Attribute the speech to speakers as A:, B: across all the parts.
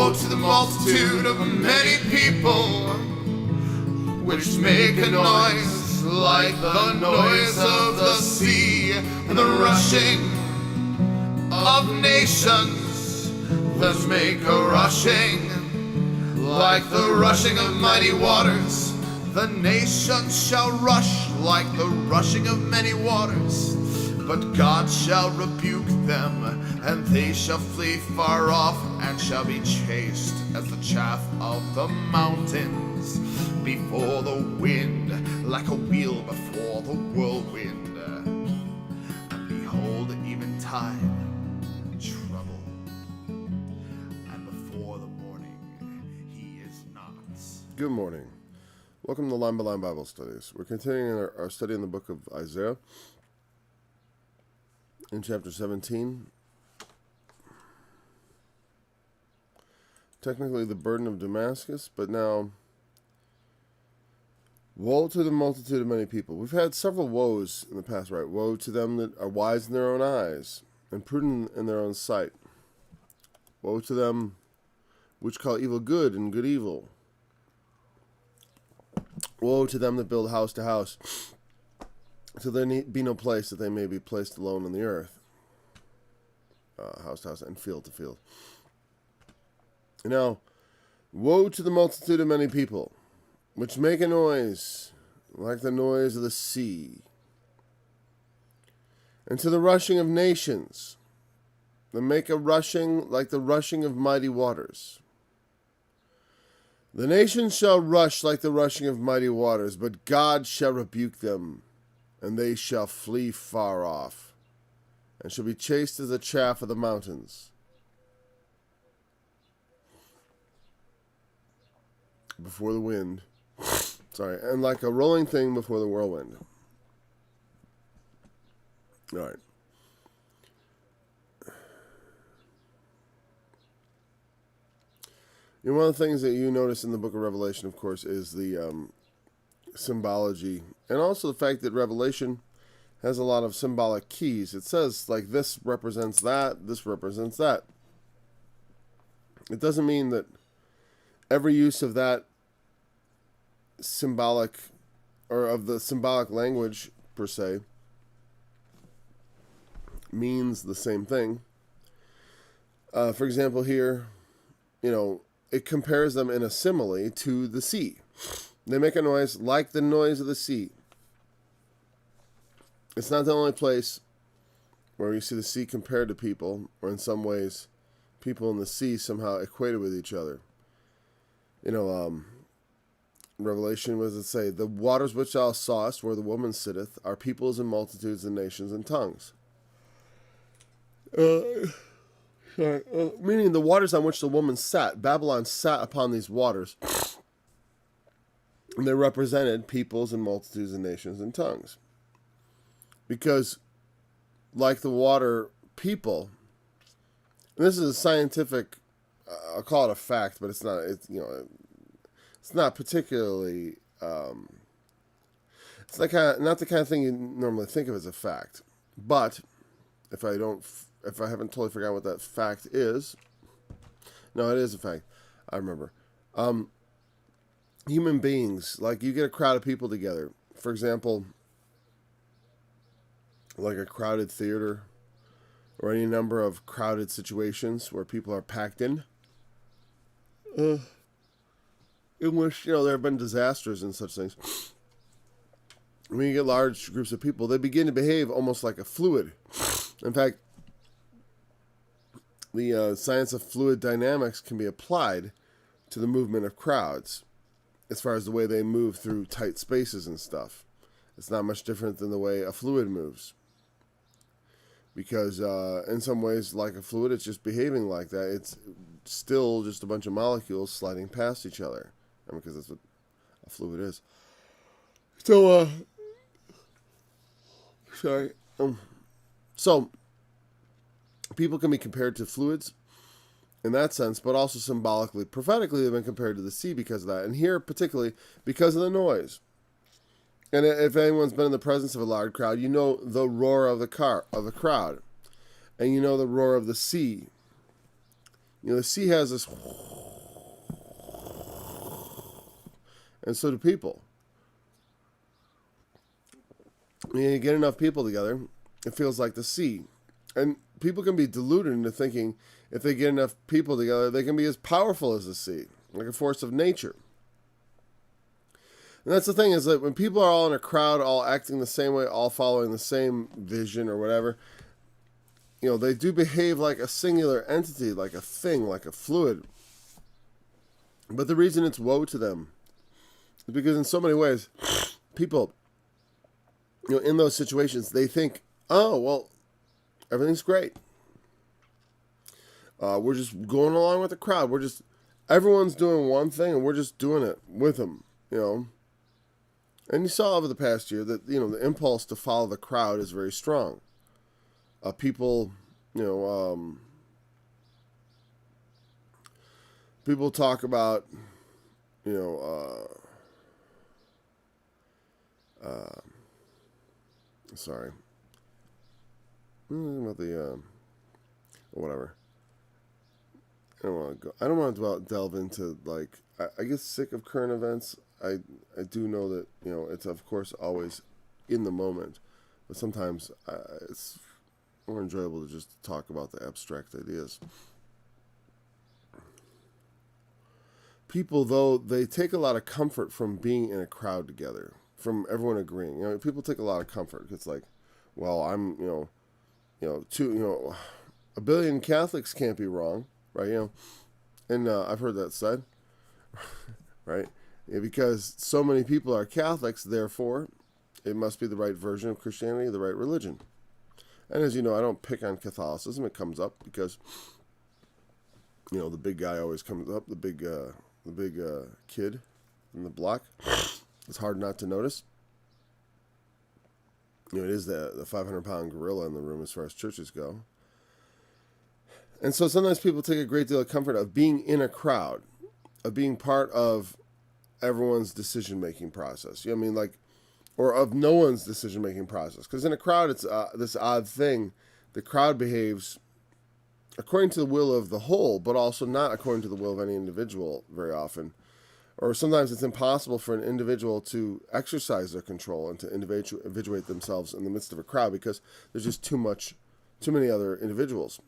A: Woe to the multitude of many people, which make a noise like the noise of the sea, and the rushing of nations that make a rushing like the rushing of mighty waters. The nations shall rush like the rushing of many waters, but God shall rebuke them, and they shall flee far off, and shall be chased as the chaff of the mountains before the wind, like a wheel before the whirlwind. And behold, eventide, trouble, and before the morning he is not.
B: Good morning. Welcome to Line by Line Bible Studies. We're continuing our study in the book of Isaiah in chapter 17. Technically the burden of Damascus, but now woe to the multitude of many people. We've had several woes in the past, right? Woe to them that are wise in their own eyes and prudent in their own sight. Woe to them which call evil good and good evil. Woe to them that build house to house, so there need be no place that they may be placed alone on the earth. House to house and field to field. Now, woe to the multitude of many people, which make a noise like the noise of the sea, and to the rushing of nations, that make a rushing like the rushing of mighty waters. The nations shall rush like the rushing of mighty waters, but God shall rebuke them, and they shall flee far off, and shall be chased as the chaff of the mountains before the wind. And like a rolling thing before the whirlwind. All right. You know, one of the things that you notice in the book of Revelation, of course, is the symbology, and also the fact that Revelation has a lot of symbolic keys. It says, like, this represents that, this represents that. It doesn't mean that every use of that symbolic, or of the symbolic language, per se, means the same thing. For example, here, you know, it compares them in a simile to the sea. They make a noise like the noise of the sea. It's not the only place where you see the sea compared to people, or in some ways, people in the sea somehow equated with each other. You know, Revelation, what does it say? The waters which thou sawest, where the woman sitteth, are peoples and multitudes and nations and tongues. Meaning the waters on which the woman sat, Babylon sat upon these waters, and they represented peoples and multitudes and nations and tongues. Because, like the water people, and this is a scientific, I'll call it a fact, but it's not. It's it's not particularly. It's like not the kind of thing you normally think of as a fact. But if I haven't totally forgotten what that fact is, no, it is a fact. I remember. Human beings, like you get a crowd of people together. For example, like a crowded theater, or any number of crowded situations where people are packed in. In which, there have been disasters and such things. When you get large groups of people, they begin to behave almost like a fluid. In fact, the science of fluid dynamics can be applied to the movement of crowds, as far as the way they move through tight spaces and stuff. It's not much different than the way a fluid moves. Because in some ways, like a fluid, it's just behaving like that. It's still just a bunch of molecules sliding past each other. Because that's what a fluid is. So, so, people can be compared to fluids in that sense, but also symbolically, prophetically, they've been compared to the sea because of that. And here, particularly, because of the noise. And if anyone's been in the presence of a large crowd, you know the roar of the crowd. And you know the roar of the sea. The sea has this And so do people. When you get enough people together, it feels like the sea. And people can be deluded into thinking if they get enough people together, they can be as powerful as the sea, like a force of nature. And that's the thing, is that when people are all in a crowd, all acting the same way, all following the same vision or whatever, they do behave like a singular entity, like a thing, like a fluid. But the reason it's woe to them is because in so many ways, people, in those situations, they think, oh, well, everything's great. We're just going along with the crowd. Everyone's doing one thing, and we're just doing it with them, And you saw over the past year that, the impulse to follow the crowd is very strong. People talk about, sorry. About the, whatever. I don't want to delve into, I get sick of current events. I do know that, it's of course always in the moment, but sometimes it's more enjoyable to just talk about the abstract ideas. People, though, they take a lot of comfort from being in a crowd together, from everyone agreeing. People take a lot of comfort. It's like, well, I'm, a billion Catholics can't be wrong, right? And I've heard that said, right? Because so many people are Catholics, therefore, it must be the right version of Christianity, the right religion. And as you know, I don't pick on Catholicism. It comes up because, the big guy always comes up, the big kid in the block. It's hard not to notice. It is the 500-pound gorilla in the room as far as churches go. And so sometimes people take a great deal of comfort of being in a crowd, of being part of everyone's decision-making process. Or of no one's decision-making process. Because in a crowd, it's this odd thing. The crowd behaves according to the will of the whole, but also not according to the will of any individual very often. Or sometimes it's impossible for an individual to exercise their control and to individuate themselves in the midst of a crowd because there's just too many other individuals.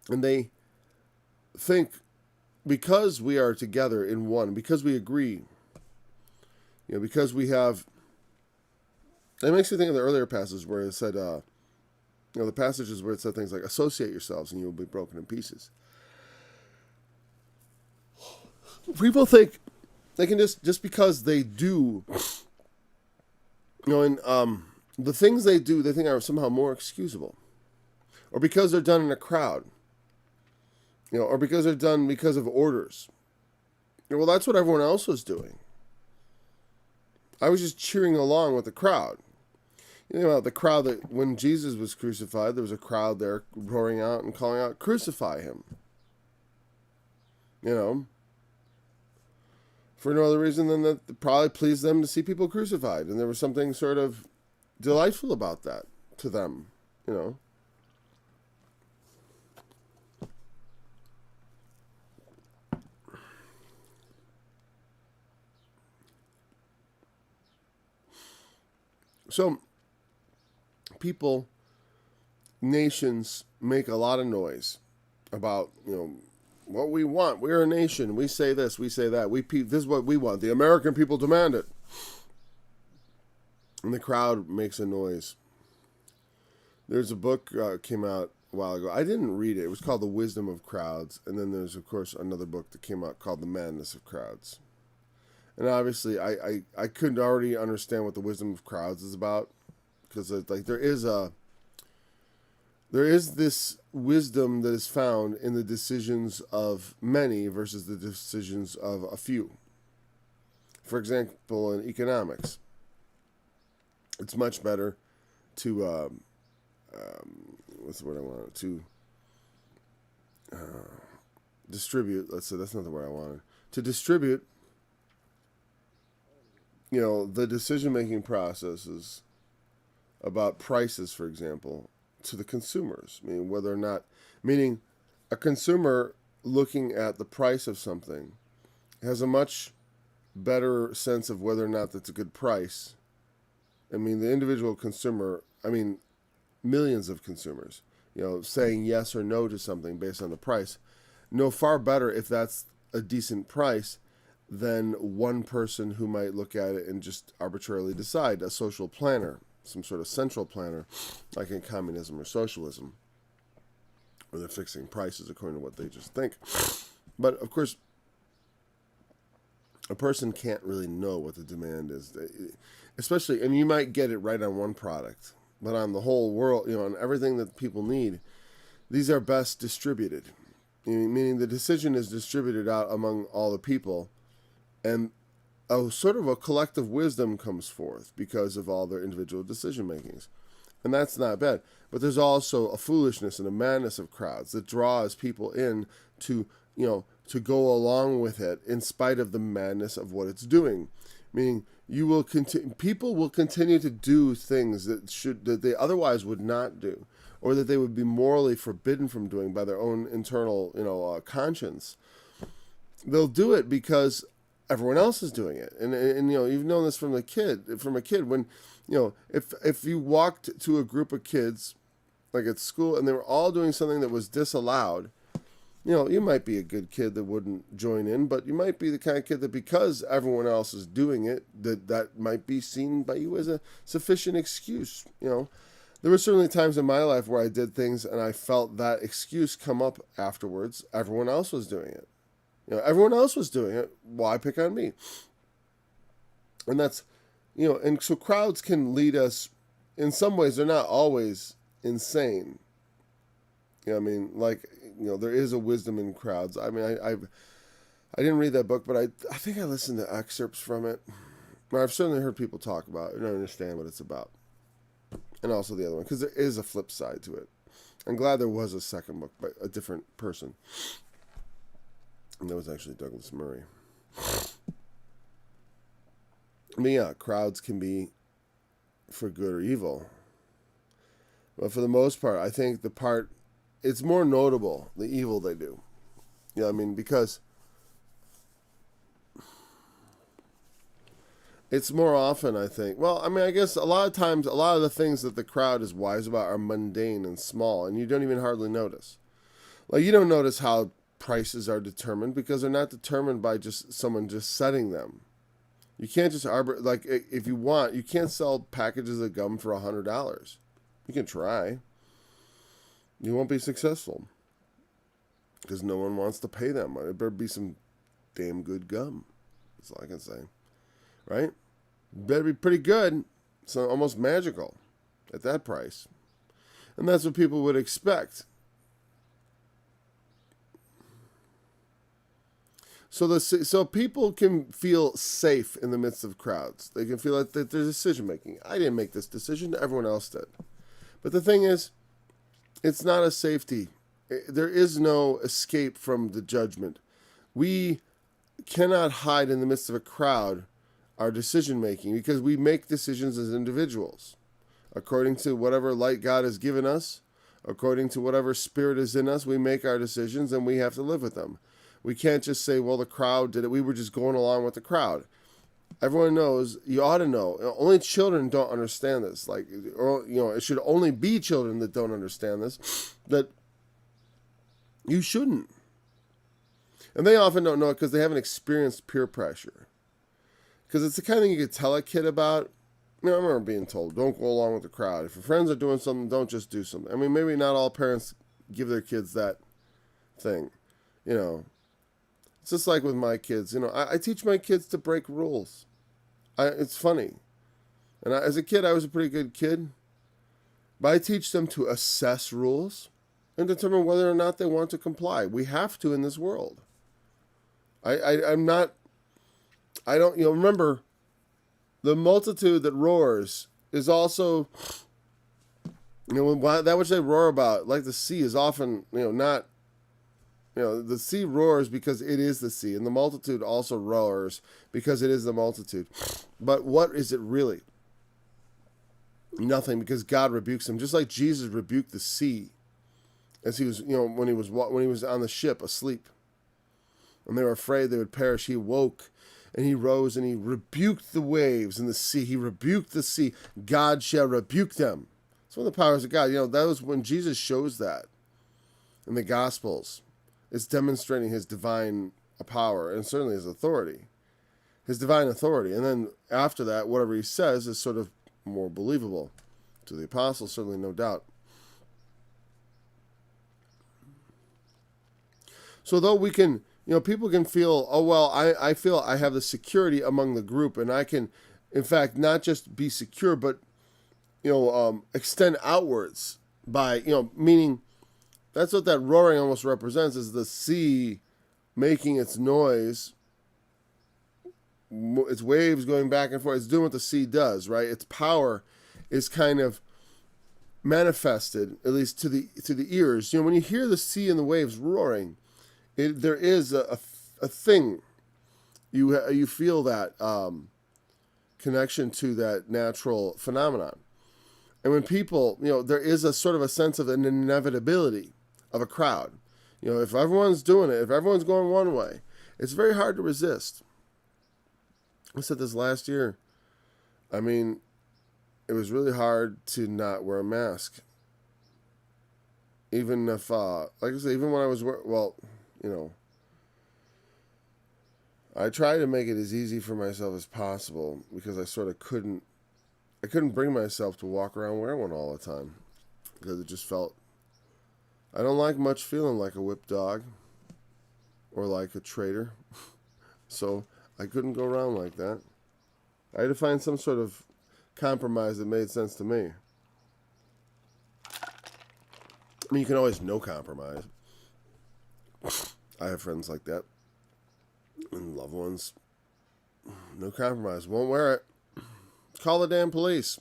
B: And they think, because we are together in one, because we agree, because we have... It makes me think of the earlier passages where it said, the passages where it said things like, associate yourselves and you will be broken in pieces. People think they can just because they do, the things they do, they think are somehow more excusable. Or because they're done in a crowd. Or because they're done because of orders. Well, that's what everyone else was doing. I was just cheering along with the crowd. The crowd that when Jesus was crucified, there was a crowd there roaring out and calling out, crucify him. For no other reason than that it probably pleased them to see people crucified. And there was something sort of delightful about that to them, So, people, nations make a lot of noise about, what we want. We're a nation. We say this, we say that. This is what we want. The American people demand it. And the crowd makes a noise. There's a book came out a while ago. I didn't read it. It was called The Wisdom of Crowds. And then there's, of course, another book that came out called The Madness of Crowds. And obviously, I couldn't already understand what the wisdom of crowds is about, because there is this wisdom that is found in the decisions of many versus the decisions of a few. For example, in economics, it's much better to what's the word I wanted to distribute. Let's say that's not the word I wanted to distribute. The decision-making processes about prices, for example, to the consumers. Meaning a consumer looking at the price of something has a much better sense of whether or not that's a good price. I mean, the individual consumer, millions of consumers, saying yes or no to something based on the price, know far better if that's a decent price than one person who might look at it and just arbitrarily decide, a social planner, some sort of central planner, like in communism or socialism, where they're fixing prices according to what they just think. But, of course, a person can't really know what the demand is. Especially, and you might get it right on one product, but on the whole world, on everything that people need, these are best distributed. Meaning the decision is distributed out among all the people, and a sort of a collective wisdom comes forth because of all their individual decision makings. And that's not bad. But there's also a foolishness and a madness of crowds that draws people in to go along with it in spite of the madness of what it's doing. Meaning people will continue to do things that they otherwise would not do, or that they would be morally forbidden from doing by their own internal conscience. They'll do it because everyone else is doing it, and you've known this from a kid. When if you walked to a group of kids, like at school, and they were all doing something that was disallowed, you might be a good kid that wouldn't join in, but you might be the kind of kid that, because everyone else is doing it, that might be seen by you as a sufficient excuse. There were certainly times in my life where I did things and I felt that excuse come up afterwards. Everyone else was doing it. Everyone else was doing it. Why pick on me? And that's, and so crowds can lead us, in some ways, they're not always insane. There is a wisdom in crowds. I didn't read that book, but I think I listened to excerpts from it. I've certainly heard people talk about it and I understand what it's about. And also the other one, because there is a flip side to it. I'm glad there was a second book by a different person. And that was actually Douglas Murray. Crowds can be for good or evil. But for the most part, I think it's more notable, the evil they do. Because it's more often, I think. I guess a lot of times, a lot of the things that the crowd is wise about are mundane and small, and you don't even hardly notice. Like, you don't notice how prices are determined because they're not determined by just someone just setting them. You can't just if you want, you can't sell packages of gum for $100. You can try. You won't be successful because no one wants to pay that money. It better be some damn good gum. That's all I can say. Right? Better be pretty good. It's almost magical at that price. And that's what people would expect. So people can feel safe in the midst of crowds. They can feel like that there's decision making. I didn't make this decision. Everyone else did. But the thing is, it's not a safety. There is no escape from the judgment. We cannot hide in the midst of a crowd our decision making because we make decisions as individuals. According to whatever light God has given us, according to whatever spirit is in us, we make our decisions and we have to live with them. We can't just say, well, the crowd did it. We were just going along with the crowd. Everyone knows, you ought to know. Only children don't understand this. It should only be children that don't understand this, that you shouldn't. And they often don't know it because they haven't experienced peer pressure. Because it's the kind of thing you could tell a kid about. I remember being told, don't go along with the crowd. If your friends are doing something, don't just do something. Maybe not all parents give their kids that thing. It's just like with my kids. I teach my kids to break rules. It's funny. And as a kid, I was a pretty good kid. But I teach them to assess rules and determine whether or not they want to comply. We have to in this world. Remember, the multitude that roars is also, that which they roar about, like the sea, is often, not, the sea roars because it is the sea, and the multitude also roars because it is the multitude. But what is it really? Nothing, because God rebukes them, just like Jesus rebuked the sea as he was, when he was on the ship asleep. and they were afraid they would perish. He awoke, and he rose, and he rebuked the waves and the sea. He rebuked the sea. God shall rebuke them. It's one of the powers of God. That was when Jesus shows that in the Gospels. It's demonstrating his divine power, and certainly his authority. His divine authority. And then after that, whatever he says is sort of more believable. To the apostles, certainly, no doubt. So though we can, people can feel, oh, well, I feel I have the security among the group, and I can, in fact, not just be secure, but, extend outwards by, meaning that's what that roaring almost represents, is the sea making its noise, its waves going back and forth. It's doing what the sea does, right? Its power is kind of manifested, at least to the ears. When you hear the sea and the waves roaring, there is a thing. You feel that connection to that natural phenomenon. And when people, there is a sort of a sense of an inevitability of a crowd. If everyone's doing it, if everyone's going one way, it's very hard to resist. I said this last year. I mean, it was really hard to not wear a mask. Even if, like I said, even when I was, I tried to make it as easy for myself as possible, because I sort of couldn't bring myself to walk around wearing one all the time, because it just felt, I don't like much feeling like a whipped dog or like a traitor. So I couldn't go around like that. I had to find some sort of compromise that made sense to me. I mean, you can always no compromise. I have friends like that. And loved ones. No compromise. Won't wear it. Call the damn police.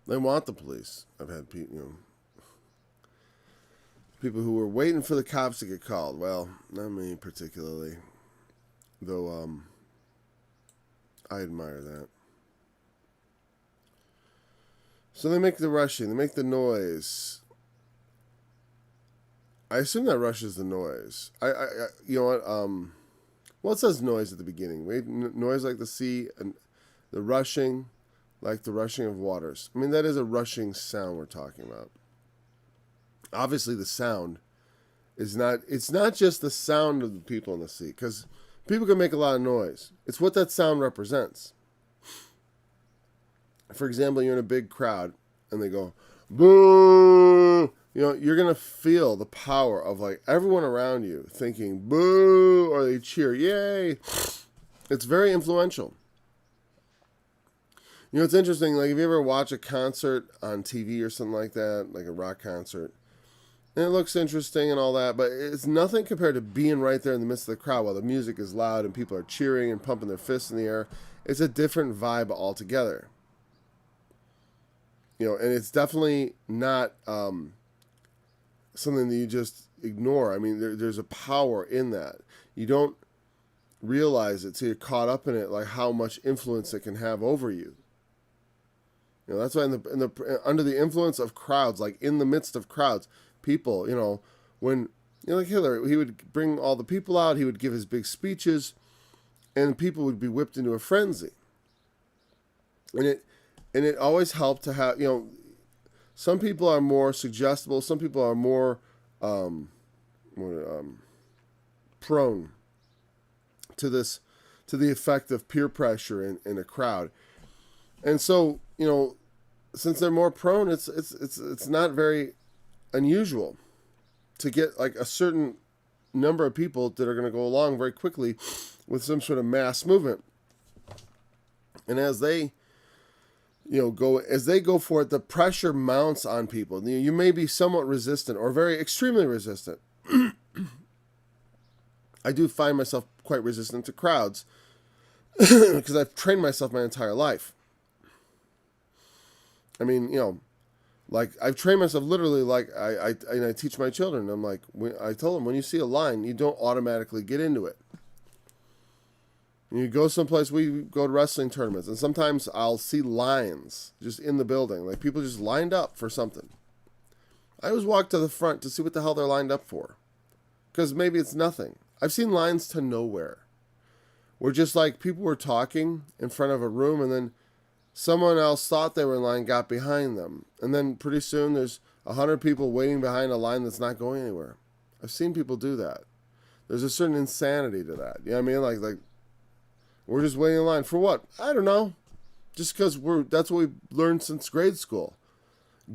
B: They want the police. I've had people who were waiting for the cops to get called. Well, not me particularly. Though, I admire that. So they make the rushing. They make the noise. I assume that rushes the noise. You know what? Well, it says noise at the beginning. Noise like the sea, and the rushing, like the rushing of waters. I mean, that is a rushing sound we're talking about. Obviously, the sound is not, it's not just the sound of the people in the sea, because people can make a lot of noise. It's what that sound represents. For example, you're in a big crowd, and they go, boo! You're going to feel the power of, like, everyone around you thinking, boo, or they cheer, yay. It's very influential. It's interesting, like, if you ever watch a concert on TV or something like that, like a rock concert, and it looks interesting and all that, but it's nothing compared to being right there in the midst of the crowd while the music is loud and people are cheering and pumping their fists in the air. It's a different vibe altogether. And it's definitely not something that you just ignore. I mean, there's a power in that. You don't realize it till you're caught up in it, like how much influence it can have over you. That's why under the influence of crowds, like in the midst of crowds, people, when, like Hitler, he would bring all the people out, he would give his big speeches, and people would be whipped into a frenzy. And it always helped to have, some people are more suggestible, some people are more prone to the effect of peer pressure in a crowd. And so, since they're more prone, it's not very unusual to get like a certain number of people that are going to go along very quickly with some sort of mass movement. And as they go for it, the pressure mounts on people. You may be somewhat resistant or very extremely resistant. I do find myself quite resistant to crowds because I've trained myself my entire life. I mean, like I've trained myself literally, like I teach my children. I'm like, I told them, when you see a line, you don't automatically get into it. You go someplace, we go to wrestling tournaments, and sometimes I'll see lines just in the building, like people just lined up for something. I always walk to the front to see what the hell they're lined up for. because maybe it's nothing. I've seen lines to nowhere where just like people were talking in front of a room and then someone else thought they were in line, got behind them. And then pretty soon there's 100 people waiting behind a line that's not going anywhere. I've seen people do that. There's a certain insanity to that. You know what I mean? Like we're just waiting in line. For what? I don't know. Just because that's what we've learned since grade school.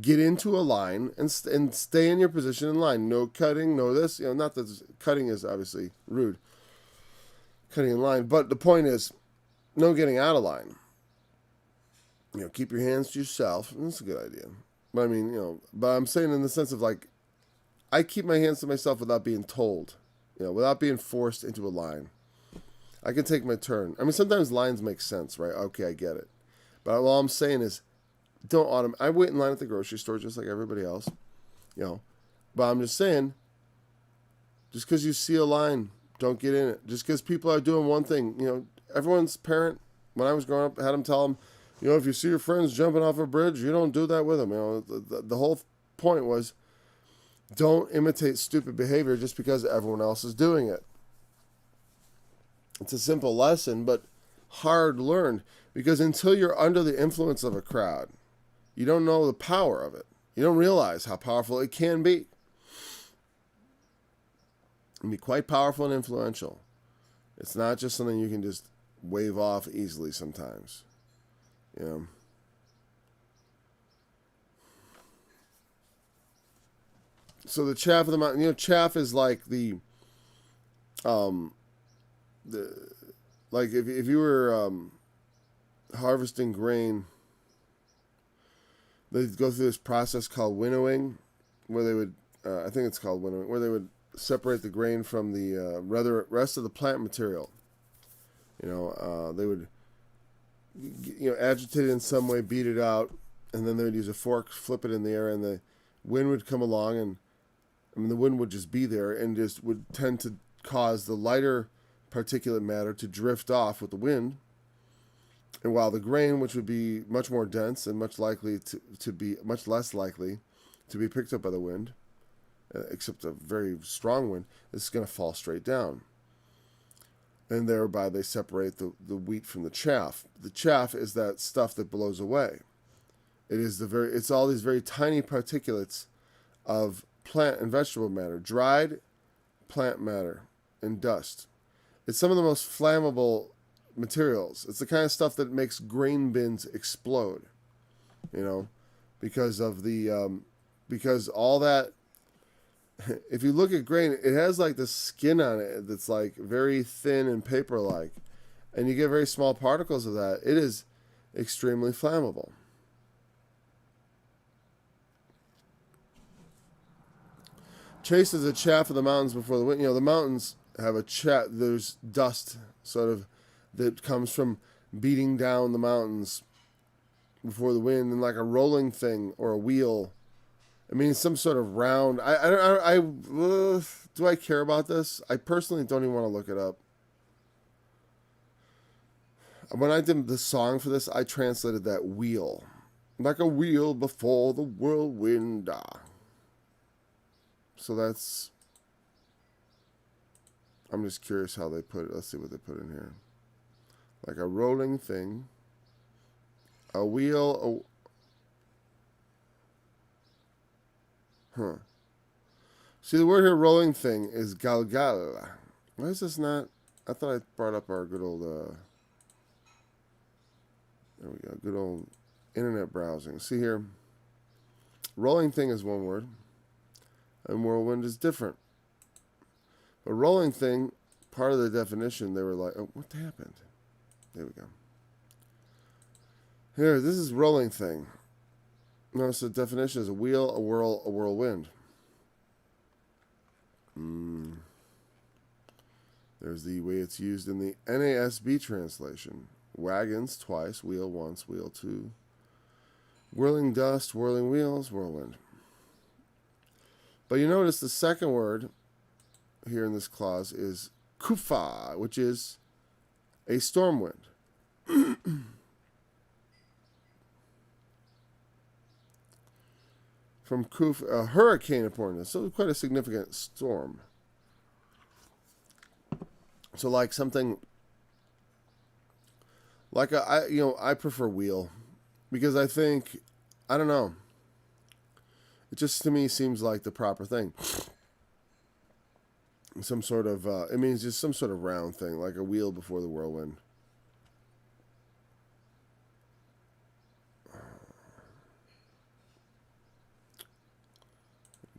B: Get into a line and stay in your position in line. No cutting, no this. You know, not that cutting is obviously rude. Cutting in line. But the point is, no getting out of line. You know, keep your hands to yourself. That's a good idea. But I mean, you know, but I'm saying in the sense of like, I keep my hands to myself without being told. You know, without being forced into a line. I can take my turn. I mean, sometimes lines make sense, right? Okay, I get it. But all I'm saying is, don't I wait in line at the grocery store just like everybody else, you know. But I'm just saying, just because you see a line, don't get in it. Just because people are doing one thing, you know, everyone's parent, when I was growing up, had them tell them, you know, if you see your friends jumping off a bridge, you don't do that with them. You know, the whole point was, don't imitate stupid behavior just because everyone else is doing it. It's a simple lesson, but hard learned, because until you're under the influence of a crowd, you don't know the power of it. You don't realize how powerful it can be. It can be quite powerful and influential. It's not just something you can just wave off easily sometimes. You know. So the chaff of the mountain, you know, chaff is like like if you were harvesting grain, they'd go through this process called winnowing, where they would, I think it's called winnowing, where they would separate the grain from the rest of the plant material. You know, they would, you know, agitate it in some way, beat it out, and then they would use a fork, flip it in the air, and the wind would come along, and I mean, the wind would just be there and just would tend to cause the lighter particulate matter to drift off with the wind. And while the grain, which would be much more dense and much likely to be much less likely to be picked up by the wind, except a very strong wind, is going to fall straight down. And thereby they separate the wheat from the chaff. The chaff is that stuff that blows away. It's all these very tiny particulates of plant and vegetable matter, dried plant matter and dust. It's some of the most flammable materials. It's the kind of stuff that makes grain bins explode, you know, because all that. If you look at grain, it has like the skin on it that's like very thin and paper-like, and you get very small particles of that. It is extremely flammable. Chases the chaff of the mountains before the wind. You know, the mountains have a chaff. There's dust sort of that comes from beating down the mountains before the wind, and like a rolling thing or a wheel. I mean, some sort of round. Do I care about this? I personally don't even want to look it up. When I did the song for this, I translated that wheel. Like a wheel before the whirlwind. So that's... I'm just curious how they put it. Let's see what they put in here. Like a rolling thing. A wheel... See, the word here, rolling thing, is galgal. Why is this not... I thought I brought up our good old... there we go. Good old internet browsing. See here. Rolling thing is one word. And whirlwind is different. But rolling thing, part of the definition, they were like... Oh, what happened? There we go. Here, this is rolling thing. Notice the definition is a wheel, a whirl, a whirlwind. There's the way it's used in the NASB translation. Wagons twice, wheel once, wheel two. Whirling dust, whirling wheels, whirlwind. But you notice the second word here in this clause is kufa, which is a storm wind. From a hurricane importance, so quite a significant storm. So like something like I prefer wheel because I think, I don't know, it just to me seems like the proper thing. Some sort of, it means just some sort of round thing, like a wheel before the whirlwind. There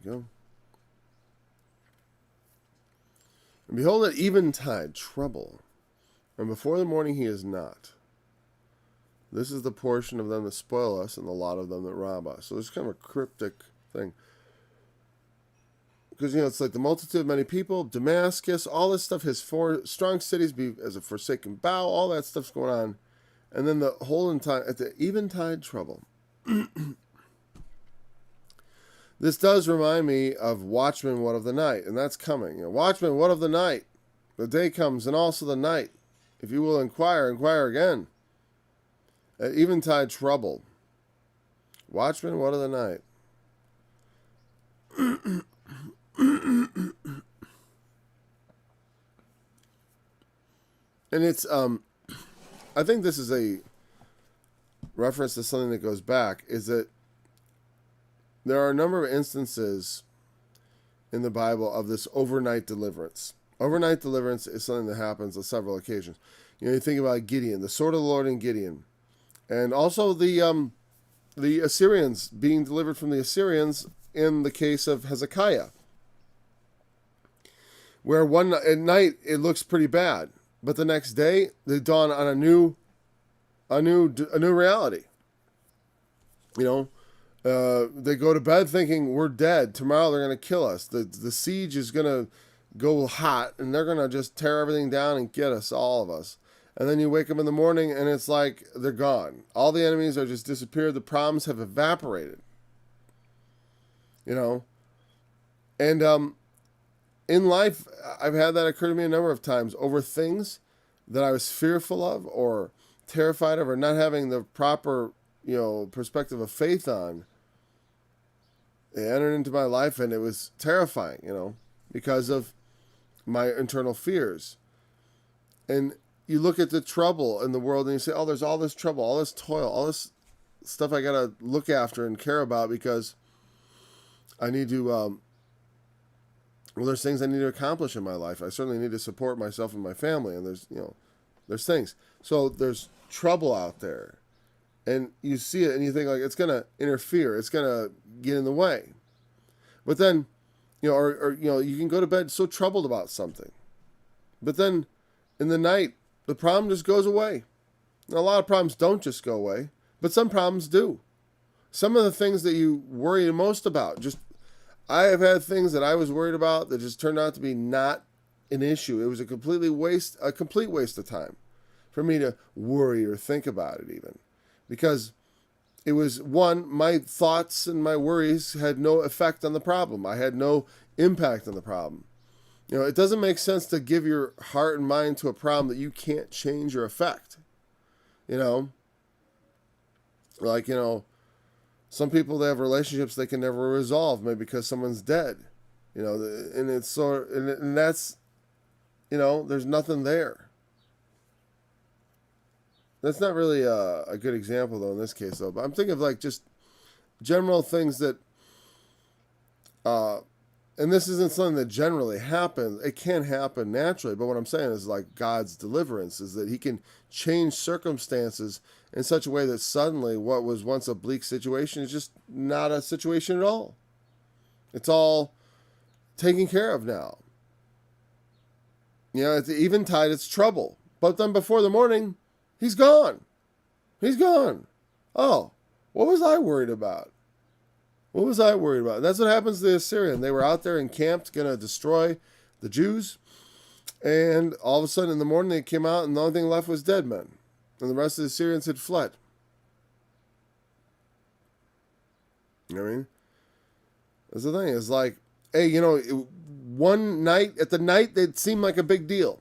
B: you go. And behold, at eventide, trouble, and before the morning he is not. This is the portion of them that spoil us, and the lot of them that rob us. So it's kind of a cryptic thing. Because, it's like the multitude of many people, Damascus, all this stuff, his four strong cities be as a forsaken bough, all that stuff's going on. And then the whole entire, at the eventide trouble. This does remind me of Watchmen, what of the night? And that's coming. Watchmen, what of the night? The day comes, and also the night. If you will inquire again. At eventide trouble. Watchmen, what of the night? And it's, I think this is a reference to something that goes back, is that there are a number of instances in the Bible of this overnight deliverance. Overnight deliverance is something that happens on several occasions. You think about Gideon, the sword of the Lord in Gideon. And also the Assyrians being delivered from the Assyrians in the case of Hezekiah. Where at night it looks pretty bad, but the next day they dawn on a new reality. They go to bed thinking we're dead. Tomorrow they're going to kill us. The siege is going to go hot, and they're going to just tear everything down and get us, all of us. And then you wake up in the morning, and it's like they're gone. All the enemies are just disappeared. The problems have evaporated. And in life, I've had that occur to me a number of times over things that I was fearful of or terrified of or not having the proper, perspective of faith on. They entered into my life, and it was terrifying, because of my internal fears. And you look at the trouble in the world and you say, oh, there's all this trouble, all this toil, all this stuff I got to look after and care about because I need to, there's things I need to accomplish in my life. I certainly need to support myself and my family, and there's things. So there's trouble out there, and you see it and you think like it's going to interfere, it's going to get in the way. But then, you can go to bed so troubled about something. But then in the night, the problem just goes away. And a lot of problems don't just go away, but some problems do. Some of the things that you worry most about, I have had things that I was worried about that just turned out to be not an issue. It was a complete waste of time for me to worry or think about it even. Because it was, one, my thoughts and my worries had no effect on the problem. I had no impact on the problem. It doesn't make sense to give your heart and mind to a problem that you can't change or affect. Some people, they have relationships they can never resolve, maybe because someone's dead. And it's so, and that's, there's nothing there. That's not really a good example, though, in this case, though. But I'm thinking of, like, just general things that, and this isn't something that generally happens. It can happen naturally, but what I'm saying is, like, God's deliverance is that he can change circumstances in such a way that suddenly what was once a bleak situation is just not a situation at all. It's all taken care of now. At the eventide, it's trouble. But then before the morning, he's gone. He's gone. Oh, what was I worried about? What was I worried about? That's what happens to the Assyrian. They were out there encamped, going to destroy the Jews. And all of a sudden in the morning they came out and the only thing left was dead men. And the rest of the Assyrians had fled. You know what I mean? That's the thing. It's like, hey, one night, at the night, it seemed like a big deal.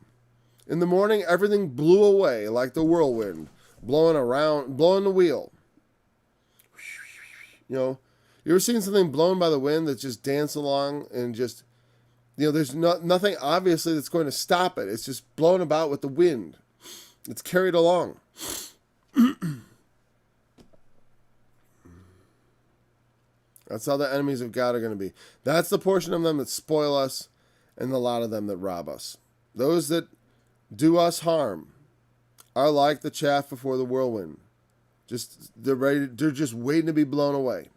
B: In the morning, everything blew away like the whirlwind, blowing the wheel. You ever seen something blown by the wind that just danced along and just, There's nothing obviously that's going to stop it. It's just blown about with the wind. It's carried along. That's how the enemies of God are going to be. That's the portion of them that spoil us, and a lot of them that rob us. Those that do us harm are like the chaff before the whirlwind. They're just waiting to be blown away.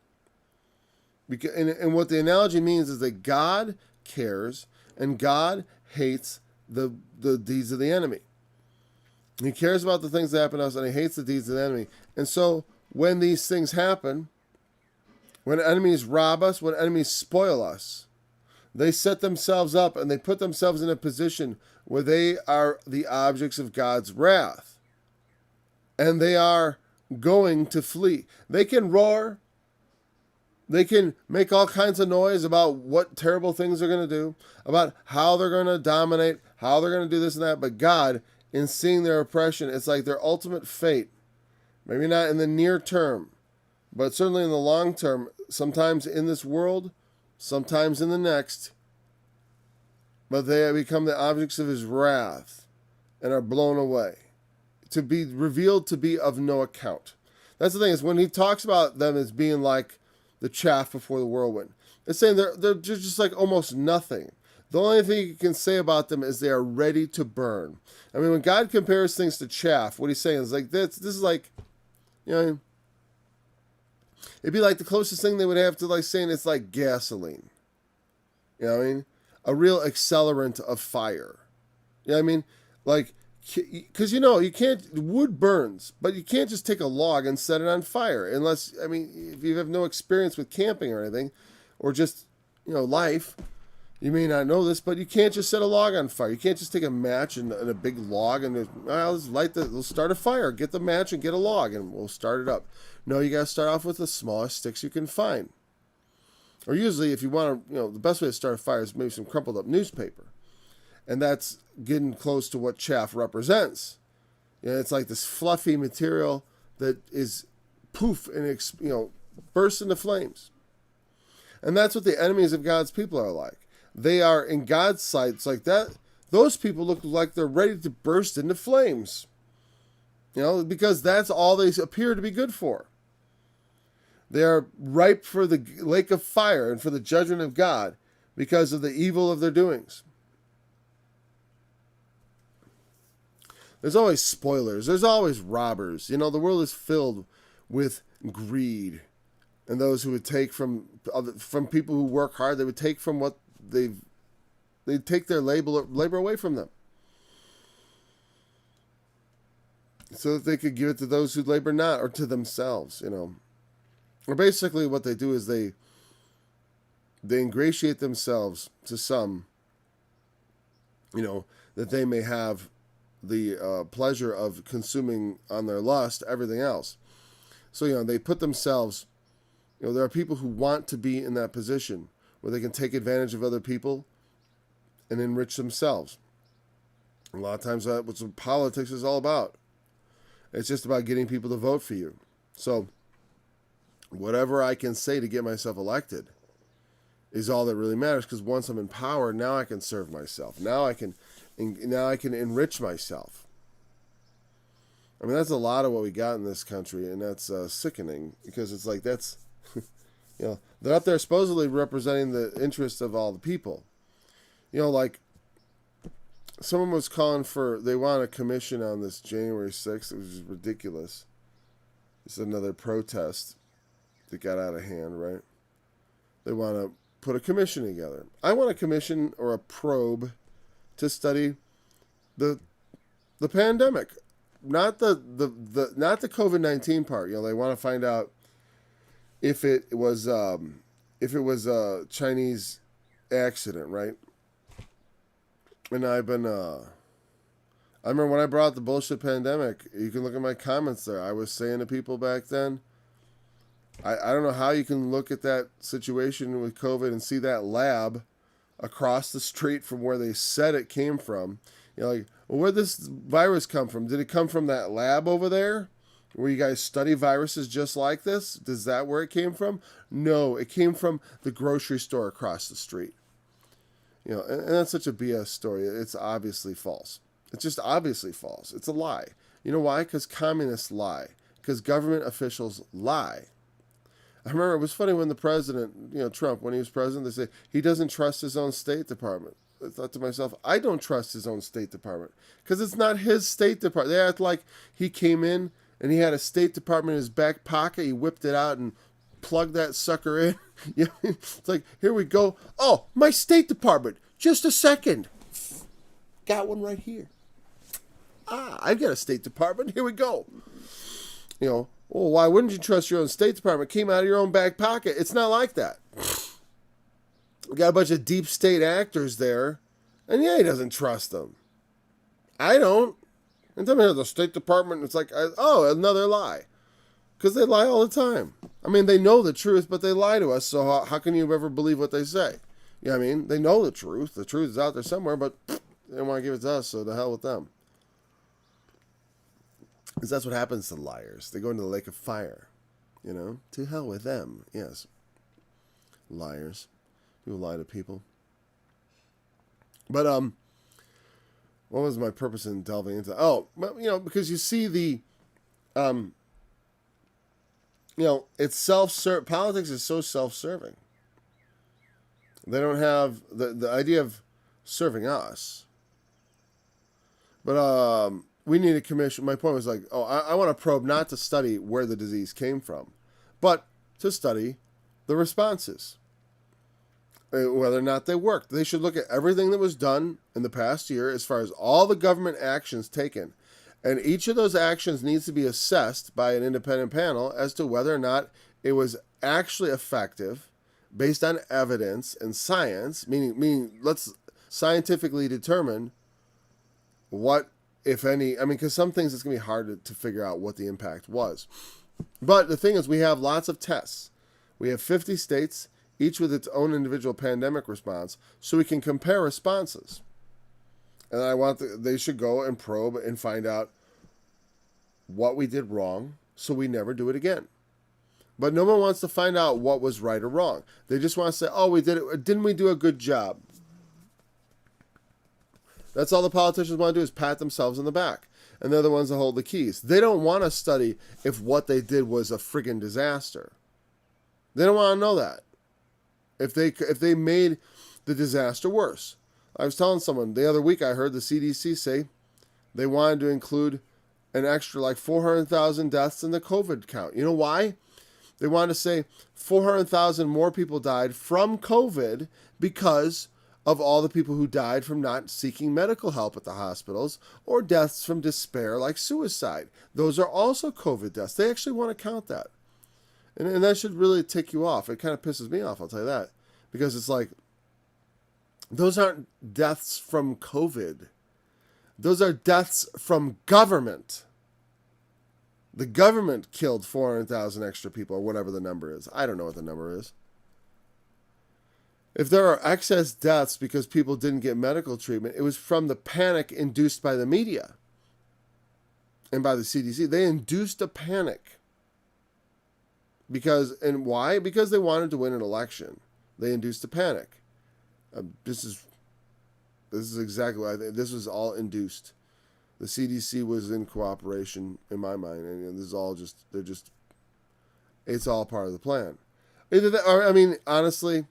B: And what the analogy means is that God cares and God hates the deeds of the enemy. He cares about the things that happen to us, and he hates the deeds of the enemy. And so when these things happen, when enemies rob us, when enemies spoil us, they set themselves up and they put themselves in a position where they are the objects of God's wrath. And they are going to flee. They can roar. They can make all kinds of noise about what terrible things they're going to do, about how they're going to dominate, how they're going to do this and that. But God, in seeing their oppression, it's like their ultimate fate. Maybe not in the near term, but certainly in the long term, sometimes in this world, sometimes in the next. But they become the objects of his wrath and are blown away, to be revealed to be of no account. That's the thing, is when he talks about them as being like the chaff before the whirlwind, it's saying they're just like almost nothing. The only thing you can say about them is they are ready to burn. I mean, when God compares things to chaff, what he's saying is like this is like, it'd be like the closest thing they would have to like saying it's like gasoline. You know what I mean? A real accelerant of fire. You know what I mean? Like, because you can't, wood burns, but you can't just take a log and set it on fire unless, if you have no experience with camping or anything, or just, life, you may not know this, but you can't just set a log on fire. You can't just take a match and a big log and let's start a fire, get the match and get a log and we'll start it up. No, you got to start off with the smallest sticks you can find. Or usually if you want to, the best way to start a fire is maybe some crumpled up newspaper. And that's getting close to what chaff represents. It's like this fluffy material that is poof and bursts into flames. And that's what the enemies of God's people are like. They are, in God's sight, it's like that. Those people look like they're ready to burst into flames. Because that's all they appear to be good for. They are ripe for the lake of fire and for the judgment of God because of the evil of their doings. There's always spoilers. There's always robbers. The world is filled with greed. And those who would take from people who work hard, they would take from what they'd take their labor away from them. So that they could give it to those who labor not, or to themselves, Or basically what they do is they ingratiate themselves to some, that they may have the pleasure of consuming on their lust everything else. So, they put themselves, there are people who want to be in that position where they can take advantage of other people and enrich themselves. A lot of times that's what politics is all about. It's just about getting people to vote for you. So, whatever I can say to get myself elected is all that really matters, because once I'm in power, now I can serve myself. Now I can enrich myself. That's a lot of what we got in this country, and that's sickening, because it's like that's, they're up there supposedly representing the interests of all the people. Like someone was calling they want a commission on this January 6th. It was just ridiculous. It's another protest that got out of hand, right? They want to put a commission together. I want a commission or a probe to study the pandemic, not the COVID-19 part. They want to find out if it was a Chinese accident, right? And I've been I remember when I brought the bullshit pandemic, you can look at my comments there. I was saying to people back then, I don't know how you can look at that situation with COVID and see that lab across the street from where they said it came from. Like, well, where'd this virus come from? Did it come from that lab over there where you guys study viruses just like this? Is that where it came from? No, it came from the grocery store across the street. And that's such a BS story. It's obviously false. It's just obviously false. It's a lie. You know why? Because communists lie. Because government officials lie. I remember it was funny when the president, Trump, when he was president, they say he doesn't trust his own State Department. I thought to myself, I don't trust his own State Department because it's not his State Department. They act like he came in and he had a State Department in his back pocket. He whipped it out and plugged that sucker in. It's like, here we go. Oh, my State Department. Just a second. Got one right here. I've got a State Department. Here we go. Well, why wouldn't you trust your own State Department? It came out of your own back pocket. It's not like that. We got a bunch of deep state actors there, and he doesn't trust them. I don't. And then the State Department, it's like, another lie. Because they lie all the time. I mean, they know the truth, but they lie to us, so how can you ever believe what they say? I mean, they know the truth. The truth is out there somewhere, but they don't want to give it to us, so the hell with them. Because that's what happens to liars. They go into the lake of fire. To hell with them. Yes. Liars. People lie to people. But, what was my purpose in delving into? Because you see the, it's self-serving. Politics is so self-serving. They don't have the idea of serving us. But, we need a commission. My point was like, I want to probe not to study where the disease came from, but to study the responses, whether or not they worked. They should look at everything that was done in the past year as far as all the government actions taken. And each of those actions needs to be assessed by an independent panel as to whether or not it was actually effective based on evidence and science, meaning let's scientifically determine what, if any, because some things it's going to be hard to figure out what the impact was. But the thing is, we have lots of tests. We have 50 states, each with its own individual pandemic response, so we can compare responses. And they should go and probe and find out what we did wrong so we never do it again. But no one wants to find out what was right or wrong. They just want to say, we did it. Didn't we do a good job? That's all the politicians want to do is pat themselves in the back. And they're the ones that hold the keys. They don't want to study if what they did was a friggin' disaster. They don't want to know that. If they made the disaster worse. I was telling someone the other week, I heard the CDC say they wanted to include an extra 400,000 deaths in the COVID count. You know why? They wanted to say 400,000 more people died from COVID because of all the people who died from not seeking medical help at the hospitals, or deaths from despair like suicide. Those are also COVID deaths. They actually want to count that. And that should really tick you off. It kind of pisses me off, I'll tell you that. Because it's like, those aren't deaths from COVID. Those are deaths from government. The government killed 400,000 extra people, or whatever the number is. I don't know what the number is. If there are excess deaths because people didn't get medical treatment, it was from the panic induced by the media and by the CDC. They induced a panic. And why? Because they wanted to win an election. They induced a panic. This is exactly why this was all induced. The CDC was in cooperation, in my mind, and this is all it's all part of the plan. Either that, or honestly,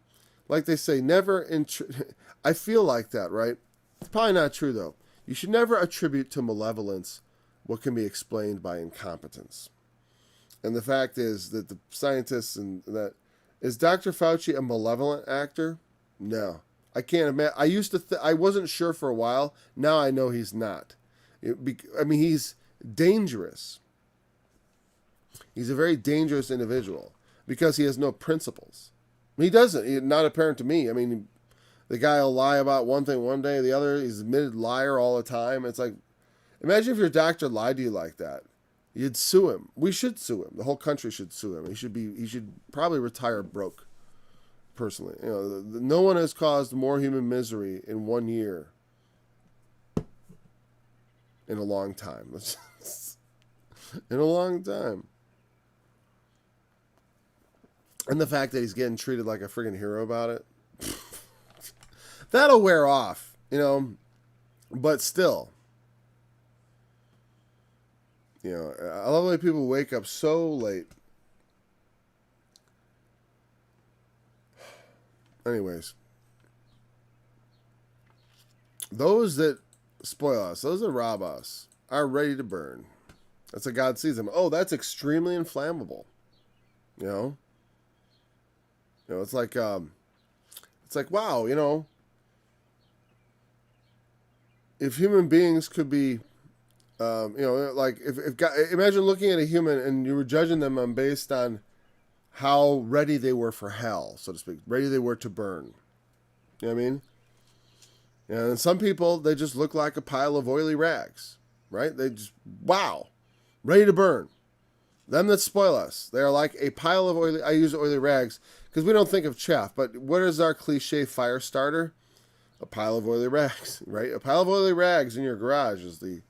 B: like they say, I feel like that, right? It's probably not true, though. You should never attribute to malevolence what can be explained by incompetence. And the fact is that the scientists is Dr. Fauci a malevolent actor? No. I can't imagine. I wasn't sure for a while. Now I know he's not. He's dangerous. He's a very dangerous individual because he has no principles. He doesn't. Not apparent to me. The guy will lie about one thing one day, the other. He's an admitted liar all the time. It's like, imagine if your doctor lied to you like that. You'd sue him. We should sue him. The whole country should sue him. He should probably retire broke. Personally, no one has caused more human misery in 1 year in a long time. In a long time. And the fact that he's getting treated like a friggin' hero about it. That'll wear off, you know, but still. You know, I love the way people wake up so late. Anyways, those that spoil us, those that rob us, are ready to burn. That's how God sees them. Oh, that's extremely inflammable. You know? You know, it's like wow, you know, if human beings could be, you know, like if God, imagine looking at a human and you were judging them based on how ready they were for hell, so to speak, ready they were to burn. You know what I mean? And some people, they just look like a pile of oily rags, right? They just, wow, ready to burn. Them that spoil us, they are like a pile of oily, I use oily rags because we don't think of chaff, but what is our cliche fire starter? A pile of oily rags, right? A pile of oily rags in your garage is the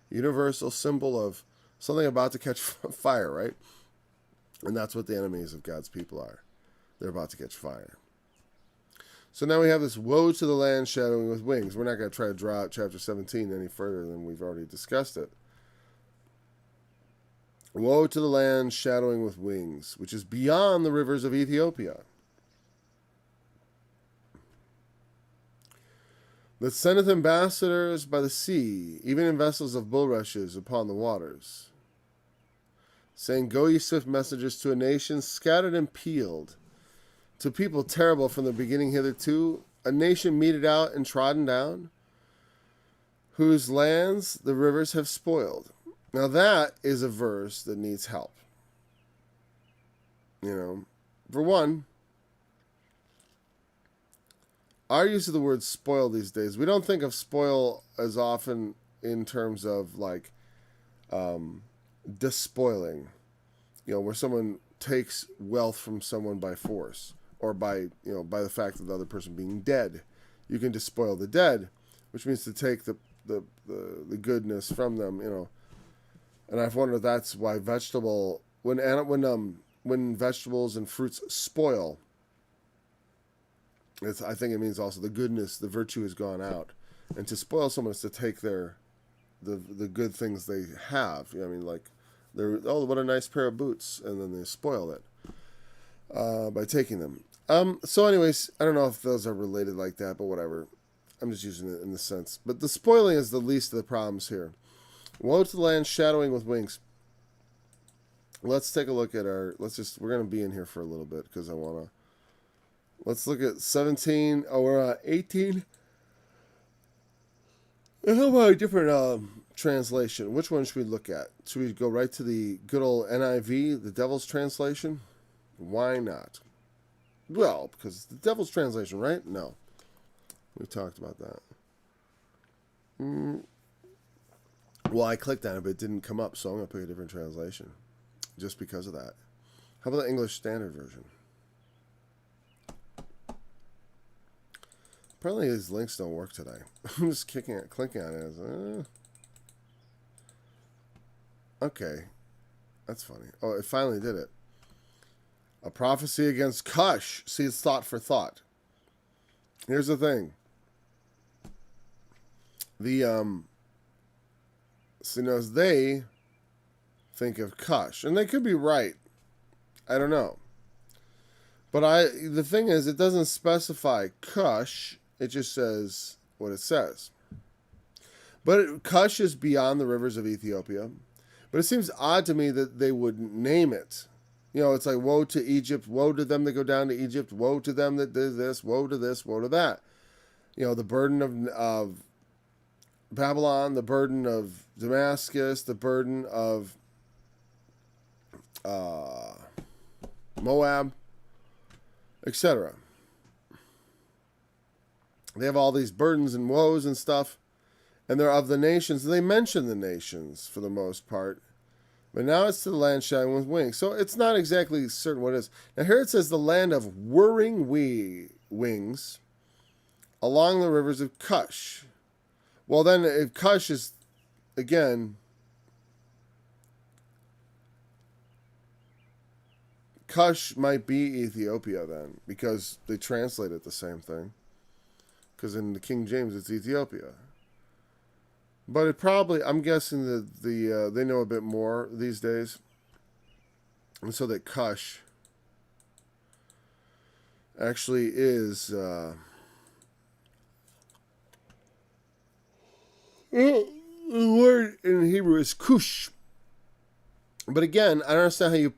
B: universal symbol of something about to catch fire, right? And that's what the enemies of God's people are. They're about to catch fire. So now we have this woe to the land shadowing with wings. We're not going to try to draw out chapter 17 any further than we've already discussed it. Woe to the land shadowing with wings, which is beyond the rivers of Ethiopia, that sendeth ambassadors by the sea, even in vessels of bulrushes upon the waters, saying, Go ye swift messengers to a nation scattered and peeled, to people terrible from the beginning hitherto, a nation meted out and trodden down, whose lands the rivers have spoiled. Now that is a verse that needs help. You know, for one, our use of the word spoil these days, we don't think of spoil as often in terms of like despoiling, you know, where someone takes wealth from someone by force or by, you know, by the fact of the other person being dead. You can despoil the dead, which means to take the goodness from them, you know. And I've wondered if that's why when vegetables and fruits spoil, I think it means also the goodness, the virtue has gone out, and to spoil someone is to take the good things they have. You know, I mean, like what a nice pair of boots, and then they spoil it by taking them. So, anyways, I don't know if those are related like that, but whatever. I'm just using it in the sense. But the spoiling is the least of the problems here. Woe to the land shadowing with wings. Let's take a look at we're going to be in here for a little bit because I want to. Let's look at 17, or 18. How about a different translation? Which one should we look at? Should we go right to the good old NIV, the Devil's Translation? Why not? Well, because it's the Devil's Translation, right? No. We talked about that. Well, I clicked on it, but it didn't come up, so I'm going to pick a different translation. Just because of that. How about the English Standard Version? Apparently these links don't work today. I'm just clicking on it. Okay. That's funny. Oh, it finally did it. A prophecy against Kush. See, it's thought for thought. Here's the thing. As they think of Kush, and they could be right. I don't know. But the thing is, it doesn't specify Kush. It just says what it says. But Kush is beyond the rivers of Ethiopia. But it seems odd to me that they wouldn't name it. You know, it's like, woe to Egypt, woe to them that go down to Egypt, woe to them that do this, woe to this, woe to that. You know, the burden of Babylon, the burden of Damascus, the burden of Moab, etc. They have all these burdens and woes and stuff, and they're of the nations. And they mention the nations for the most part. But now it's to the land shadowing with wings. So it's not exactly certain what it is. Now here it says the land of whirring wings along the rivers of Kush. Well then, if Kush is, again, Kush might be Ethiopia then, because they translate it the same thing. because in the King James it's Ethiopia. But it probably, I'm guessing that they know a bit more these days. And so that Kush actually is the word in Hebrew is Kush. But again, I don't understand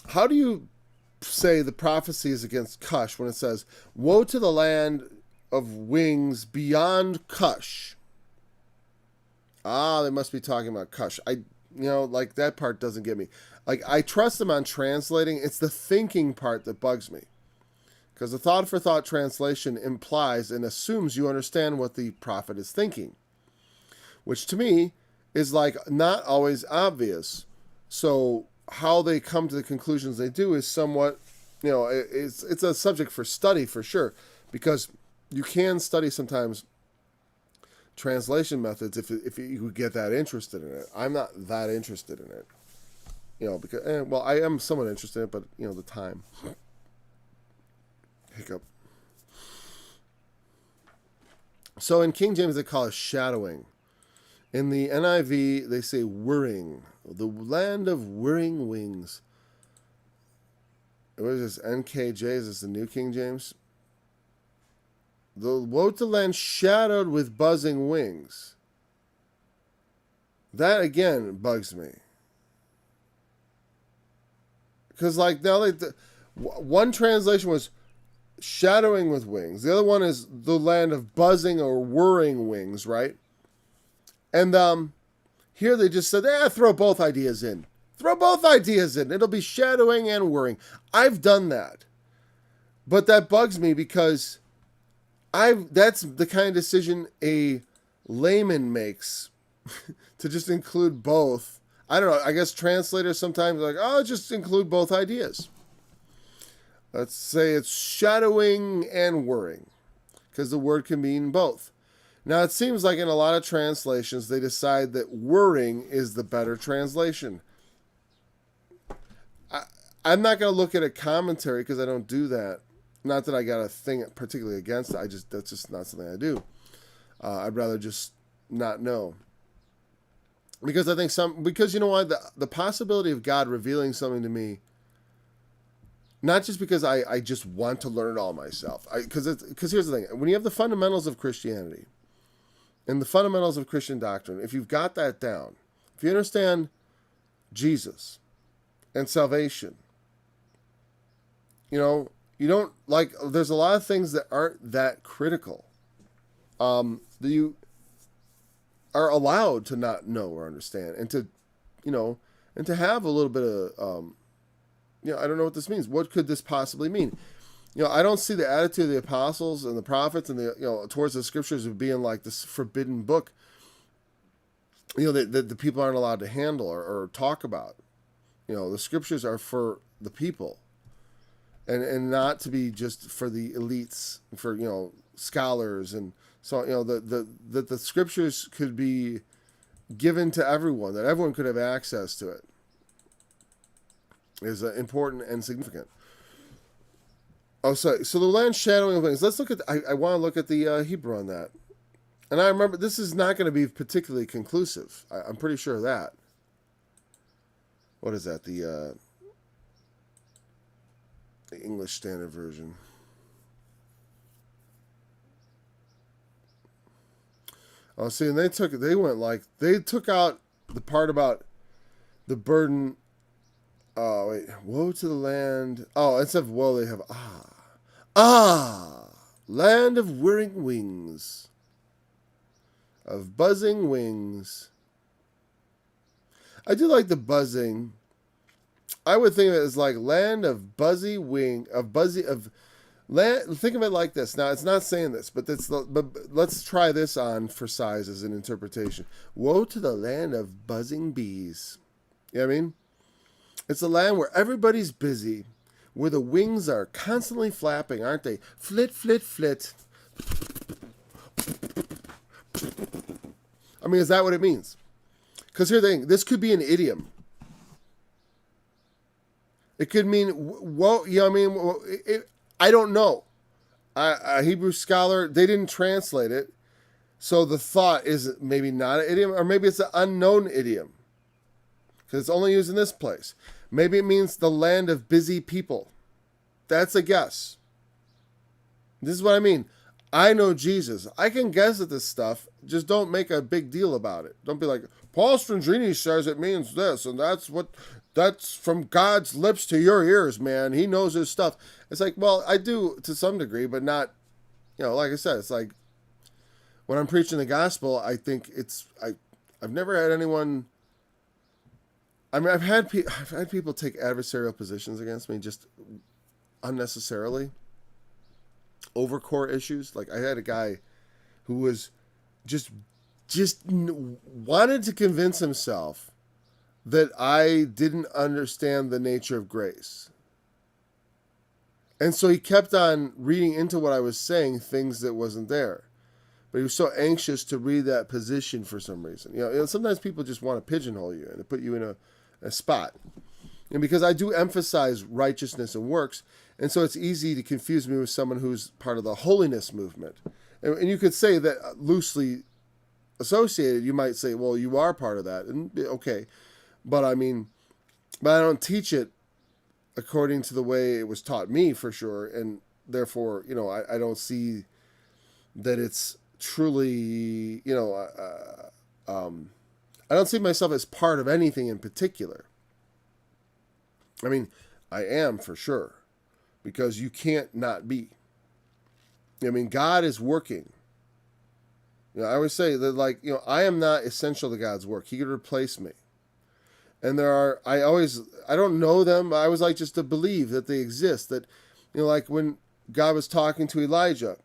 B: how do you say the prophecy is against Kush when it says, woe to the land of wings beyond Kush. They must be talking about Kush. Like that part doesn't get me. Like, I trust them on translating. It's the thinking part that bugs me. Because the thought for thought translation implies and assumes you understand what the prophet is thinking. Which to me is like not always obvious. So how they come to the conclusions they do is somewhat, it's a subject for study for sure. Because you can study sometimes translation methods if you get that interested in it. I'm not that interested in it. Because, I am somewhat interested in it, but, the time. Hiccup. So in King James, they call it shadowing. In the NIV, they say whirring. The land of whirring wings. What is this? NKJ? Is this the New King James? The woe to land shadowed with buzzing wings. That again bugs me. Because now one translation was shadowing with wings. The other one is the land of buzzing or whirring wings, right? And here they just said, throw both ideas in. Throw both ideas in. It'll be shadowing and whirring. I've done that. But that bugs me because that's the kind of decision a layman makes to just include both. I don't know. I guess translators sometimes are like, just include both ideas. Let's say it's shadowing and whirring, because the word can mean both. Now, it seems like in a lot of translations, they decide that whirring is the better translation. I'm not going to look at a commentary because I don't do that. Not that I got a thing particularly against it. That's just not something I do. I'd rather just not know. Because I think because you know what? The possibility of God revealing something to me, not just because I just want to learn it all myself. Because here's the thing. When you have the fundamentals of Christianity and the fundamentals of Christian doctrine, if you've got that down, if you understand Jesus and salvation, you don't there's a lot of things that aren't that critical. That you are allowed to not know or understand, and to have a little bit of, I don't know what this means. What could this possibly mean? I don't see the attitude of the apostles and the prophets and towards the scriptures of being like this forbidden book, that the people aren't allowed to handle or talk about. The scriptures are for the people and not to be just for the elites, for, scholars. And so, that the scriptures could be given to everyone, that everyone could have access to it, is important and significant. Oh, sorry. So the land shadowing of wings. Let's look at. I want to look at the Hebrew on that. And I remember this is not going to be particularly conclusive. I'm pretty sure of that. What is that? The English Standard Version. Oh, see, and they took out the part about the burden. Oh, wait. Woe to the land. Oh, instead of woe, they have land of whirring wings, of buzzing wings. I do like the buzzing. I would think of it as like land of buzzy wing, land. Think of it like this. Now, it's not saying this, but let's try this on for size as an interpretation. Woe to the land of buzzing bees. You know what I mean? It's a land where everybody's busy, where the wings are constantly flapping, aren't they? Flit, flit, flit. I mean, is that what it means? Because here's the thing. This could be an idiom. It could mean, whoa, I don't know. A Hebrew scholar, they didn't translate it. So the thought is maybe not an idiom, or maybe it's an unknown idiom. Because it's only used in this place. Maybe it means the land of busy people. That's a guess. This is what I mean. I know Jesus. I can guess at this stuff. Just don't make a big deal about it. Don't be like, Paul Strangini says it means this, and that's from God's lips to your ears, man. He knows his stuff. It's like, well, I do to some degree, but not, like I said, it's like when I'm preaching the gospel, I think I've never had anyone. I mean, I've had people take adversarial positions against me just unnecessarily over core issues. Like I had a guy who was just wanted to convince himself that I didn't understand the nature of grace. And so he kept on reading into what I was saying things that wasn't there. But he was so anxious to read that position for some reason. Sometimes people just want to pigeonhole you and put you in a spot. And because I do emphasize righteousness and works, and so it's easy to confuse me with someone who's part of the holiness movement. And you could say that loosely associated, you might say, well, you are part of that. And okay. But I don't teach it according to the way it was taught me for sure. And therefore, I don't see that it's truly, I don't see myself as part of anything in particular. I mean, I am for sure, because you can't not be. God is working. I always say that, I am not essential to God's work. He could replace me. And I don't know them. I always like just to believe that they exist. That, like when God was talking to Elijah,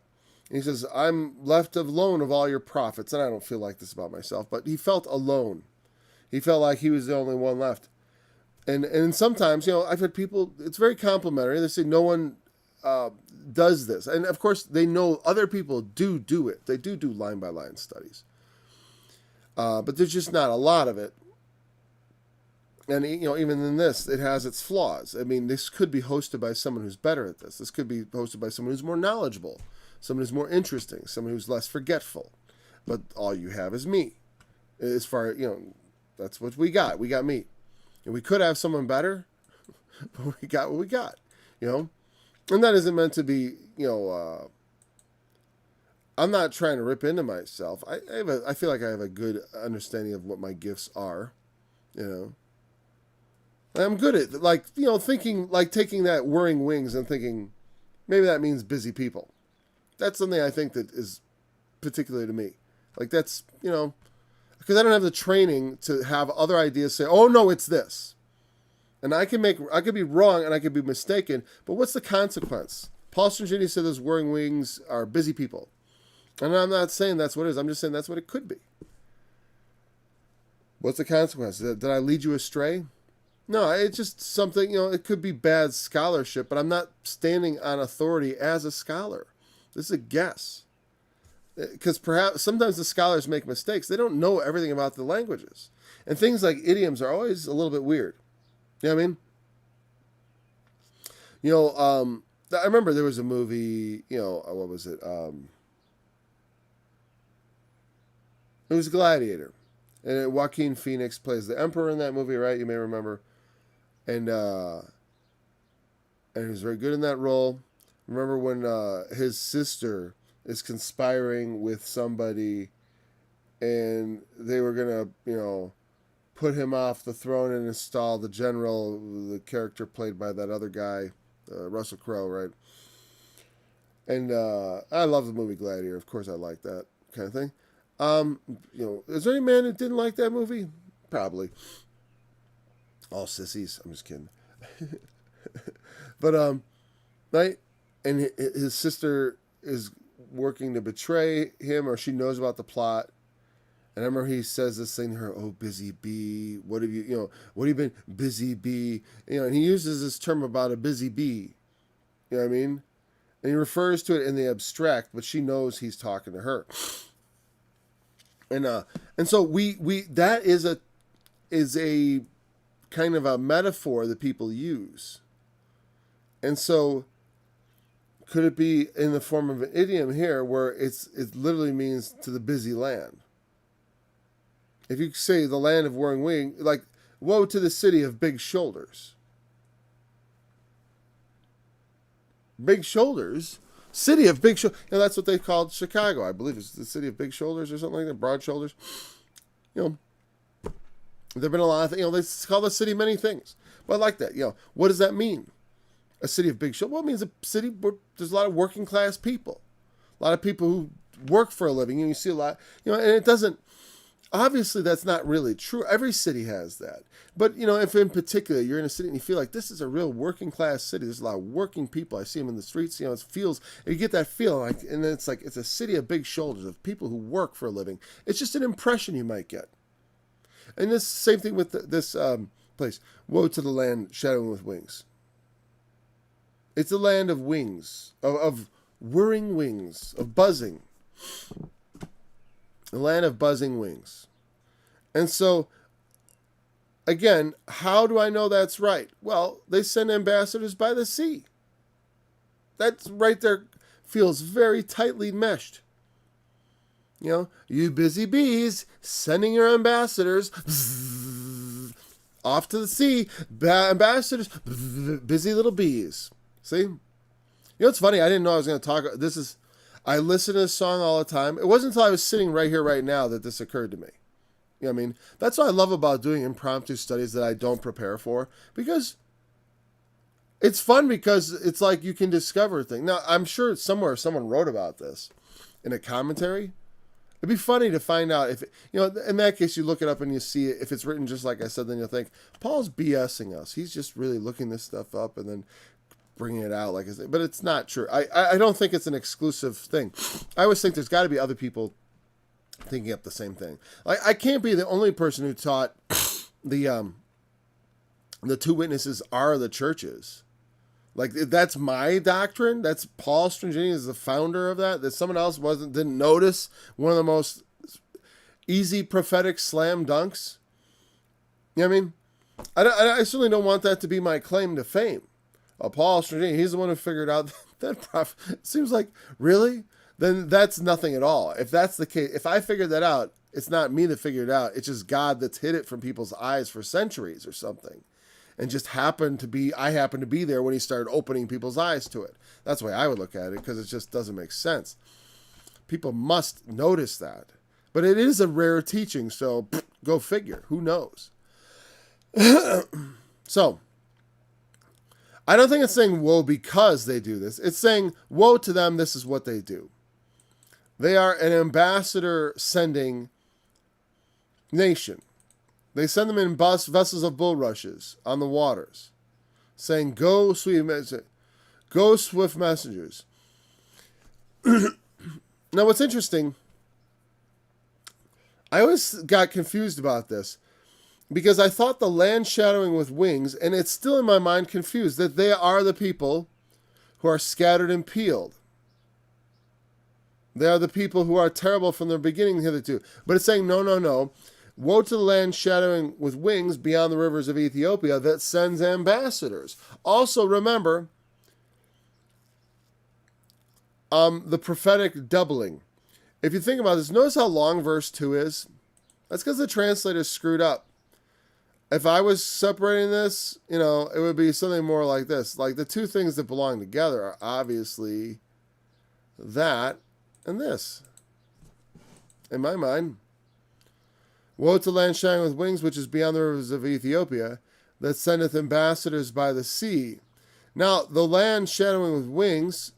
B: and he says, I'm left alone of all your prophets. And I don't feel like this about myself, but he felt alone. He felt like he was the only one left. And sometimes, I've had people, it's very complimentary. They say no one does this. And of course, they know other people do it. They do line by line studies. But there's just not a lot of it. And, even in this, it has its flaws. This could be hosted by someone who's better at this. This could be hosted by someone who's more knowledgeable, someone who's more interesting, someone who's less forgetful. But all you have is me. As far, that's what we got. We got me. And we could have someone better, but we got what we got, And that isn't meant to be, I'm not trying to rip into myself. I feel like I have a good understanding of what my gifts are, I'm good at, thinking, taking that whirring wings and thinking, maybe that means busy people. That's something I think that is particular to me. That's, because I don't have the training to have other ideas say, oh no, it's this. And I could be wrong and I could be mistaken, but what's the consequence? Paul Strangini said those whirring wings are busy people. And I'm not saying that's what it is. I'm just saying that's what it could be. What's the consequence? Did I lead you astray? No, it's just something, it could be bad scholarship, but I'm not standing on authority as a scholar. This is a guess. Because perhaps sometimes the scholars make mistakes. They don't know everything about the languages. And things like idioms are always a little bit weird. You know what I mean? I remember there was a movie, what was it? It was Gladiator. And Joaquin Phoenix plays the emperor in that movie, right? You may remember. And he was very good in that role. Remember when his sister is conspiring with somebody and they were going to, put him off the throne and install the general, the character played by that other guy, Russell Crowe, right? And I love the movie Gladiator. Of course I like that kind of thing. Is there any man that didn't like that movie? Probably. All sissies. I'm just kidding. But, right? And his sister is working to betray him, or she knows about the plot. And I remember he says this thing to her, oh, busy bee, what have you been busy bee? And he uses this term about a busy bee. You know what I mean? And he refers to it in the abstract, but she knows he's talking to her. And so we that is a kind of a metaphor that people use. And so Could it be in the form of an idiom here where it literally means to the busy land? If you say the land of whirring wing, like, woe to the city of big shoulders. Big shoulders? City of big shoulders. You know, that's what they called Chicago. I believe it's the city of big shoulders or something like that. Broad shoulders. You know, there have been a lot of things. You know, they call the city many things. But I like that. You know, what does that mean? A city of big shoulders? Well, it means a city where there's a lot of working class people. A lot of people who work for a living. You see a lot, you know, and it doesn't, obviously that's not really true. Every city has that. But, you know, if in particular you're in a city and you feel like this is a real working class city, there's a lot of working people. I see them in the streets, you know, it feels, you get that feeling, like, and it's like, it's a city of big shoulders, of people who work for a living. It's just an impression you might get. And this same thing with this place. Woe to the land shadowing with wings. It's a land of wings, of whirring wings, of buzzing. A land of buzzing wings. And so, again, how do I know that's right? Well, they send ambassadors by the sea. That's right there, feels very tightly meshed. You know, you busy bees, sending your ambassadors off to the sea. Ambassadors, busy little bees. See? You know, it's funny. I didn't know I was going to talk. I listen to this song all the time. It wasn't until I was sitting right here, right now, that this occurred to me. You know what I mean? That's what I love about doing impromptu studies that I don't prepare for. Because it's fun, because it's like you can discover things. Now, I'm sure somewhere someone wrote about this in a commentary. It'd be funny to find out if, you know, in that case, you look it up and you see it. If it's written just like I said, then you'll think, Paul's BSing us. He's just really looking this stuff up and then bringing it out like I said. But it's not true. I don't think it's an exclusive thing. I always think there's got to be other people thinking up the same thing. I can't be the only person who taught the two witnesses are the churches. Like, that's my doctrine. That's Paul Strangini is the founder of that. That someone else didn't notice one of the most easy prophetic slam dunks. You know what I mean? I certainly don't want that to be my claim to fame. Paul Strangini, he's the one who figured out that prophet. It seems like, really? Then that's nothing at all. If that's the case, if I figured that out, it's not me that figured it out. It's just God that's hid it from people's eyes for centuries or something. And just I happened to be there when he started opening people's eyes to it. That's the way I would look at it, because it just doesn't make sense. People must notice that. But it is a rare teaching, so go figure. Who knows? So, I don't think it's saying woe because they do this. It's saying woe to them, this is what they do. They are an ambassador sending nation. They send them in vessels of bulrushes on the waters, saying, go swift messengers. Now, what's interesting, I always got confused about this, because I thought the land shadowing with wings, and it's still in my mind confused, that they are the people who are scattered and peeled. They are the people who are terrible from their beginning hitherto. But it's saying, no. Woe to the land shadowing with wings beyond the rivers of Ethiopia that sends ambassadors. Also remember the prophetic doubling. If you think about this, notice how long verse 2 is. That's because the translator screwed up. If I was separating this, you know, it would be something more like this. Like, the two things that belong together are obviously that and this. In my mind. Woe to land shining with wings, which is beyond the rivers of Ethiopia, that sendeth ambassadors by the sea. Now, the land shadowing with wings,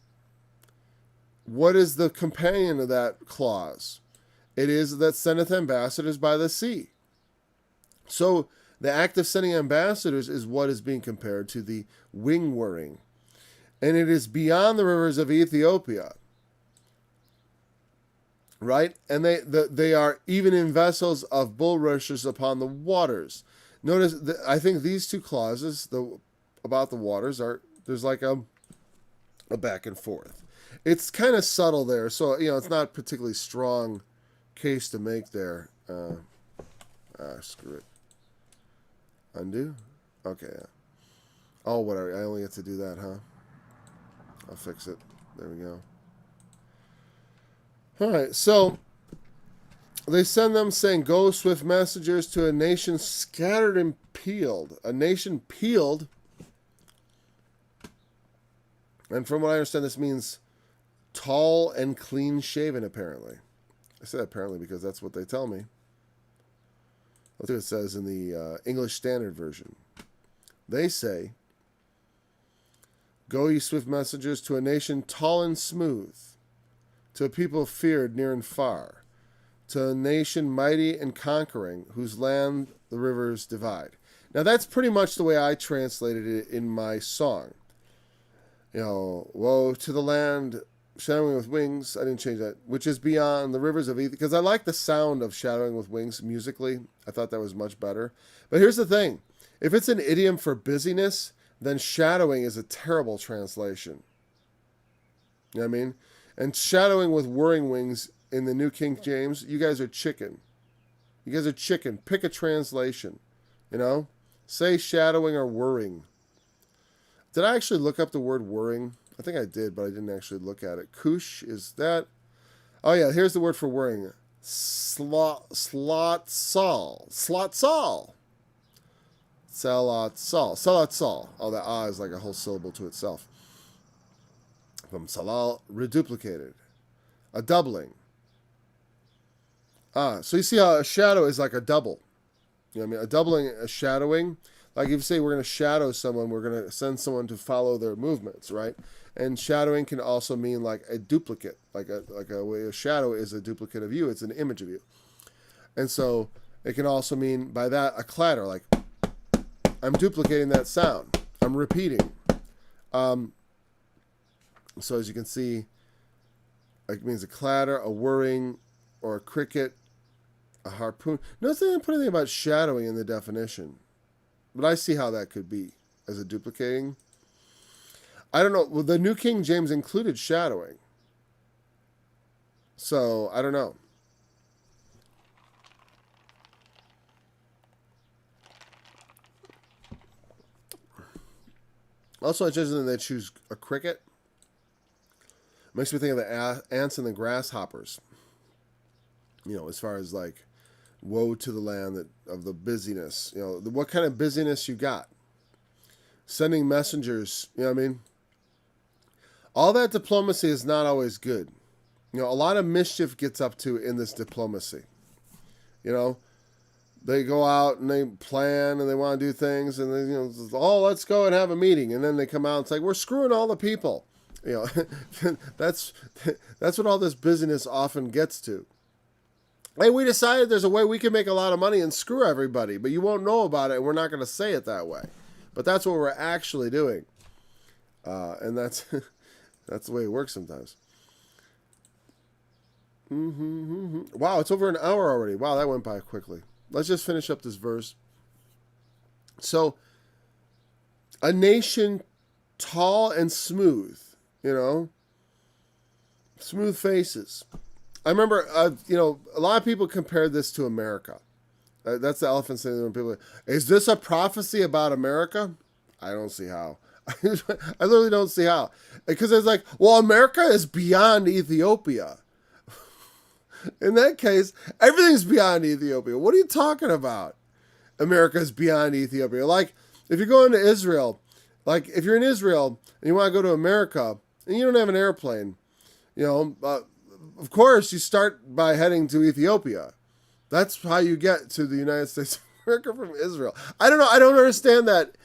B: what is the companion of that clause? It is that sendeth ambassadors by the sea. So, the act of sending ambassadors is what is being compared to the wing whirring. And it is beyond the rivers of Ethiopia. Right? And they are even in vessels of bulrushes upon the waters. Notice, I think these two clauses about the waters there's like a back and forth. It's kind of subtle there, so, you know, it's not a particularly strong case to make there. Screw it. Undo? Okay. Oh, whatever. I only get to do that, huh? I'll fix it. There we go. All right, so they send them saying, "Go, swift messengers, to a nation scattered and peeled." A nation peeled. And from what I understand, this means tall and clean-shaven, apparently. I say apparently because that's what they tell me. Let's see what it says in the English Standard Version. They say, "Go, ye swift messengers, to a nation tall and smooth, to a people feared near and far, to a nation mighty and conquering, whose land the rivers divide." Now that's pretty much the way I translated it in my song. You know, woe to the land shadowing with wings. I didn't change that. Which is beyond the rivers of Ether. Because I like the sound of shadowing with wings musically. I thought that was much better. But here's the thing. If it's an idiom for busyness, then shadowing is a terrible translation. You know what I mean? And shadowing with whirring wings in the New King James, you guys are chicken. You guys are chicken. Pick a translation. You know? Say shadowing or whirring. Did I actually look up the word whirring? I think I did, but I didn't actually look at it. Kush, is that? Oh, yeah, here's the word for whirring. Slotsal. Slotsal. Salatsal. Salatsal. Oh, that ah is like a whole syllable to itself. From salal, reduplicated. A doubling. Ah, so you see how a shadow is like a double. You know what I mean? A doubling, a shadowing. Like if you say we're going to shadow someone, we're going to send someone to follow their movements, right? And shadowing can also mean like a duplicate, like a way a shadow is a duplicate of you. It's an image of you. And so it can also mean by that a clatter, like I'm duplicating that sound. I'm repeating. So as you can see, it means a clatter, a whirring, or a cricket, a harpoon. Notice they didn't put anything about shadowing in the definition. But I see how that could be as a duplicating. I don't know. Well, the New King James included shadowing. So, I don't know. Also, it's interesting that they choose a cricket. Makes me think of the ants and the grasshoppers. You know, as far as like, woe to the land of the busyness. You know, what kind of busyness you got? Sending messengers, you know what I mean? All that diplomacy is not always good. You know, a lot of mischief gets up to in this diplomacy. You know, they go out and they plan and they want to do things and they, you know, oh, let's go and have a meeting. And then they come out and it's like, we're screwing all the people. You know, that's what all this busyness often gets to. Hey, we decided there's a way we can make a lot of money and screw everybody, but you won't know about it, and we're not going to say it that way. But that's what we're actually doing, and that's the way it works sometimes. Wow, it's over an hour already. Wow, that went by quickly. Let's just finish up this verse. So, a nation tall and smooth, you know, smooth faces. I remember, you know, a lot of people compared this to America. That's the elephant thing when people are, is this a prophecy about America? I don't see how. I literally don't see how. Because it's like, well, America is beyond Ethiopia. In that case, everything's beyond Ethiopia. What are you talking about? America is beyond Ethiopia. Like, if you're going to Israel, like, if you're in Israel and you want to go to America and you don't have an airplane, you know, of course, you start by heading to Ethiopia. That's how you get to the United States of America from Israel. I don't know. I don't understand that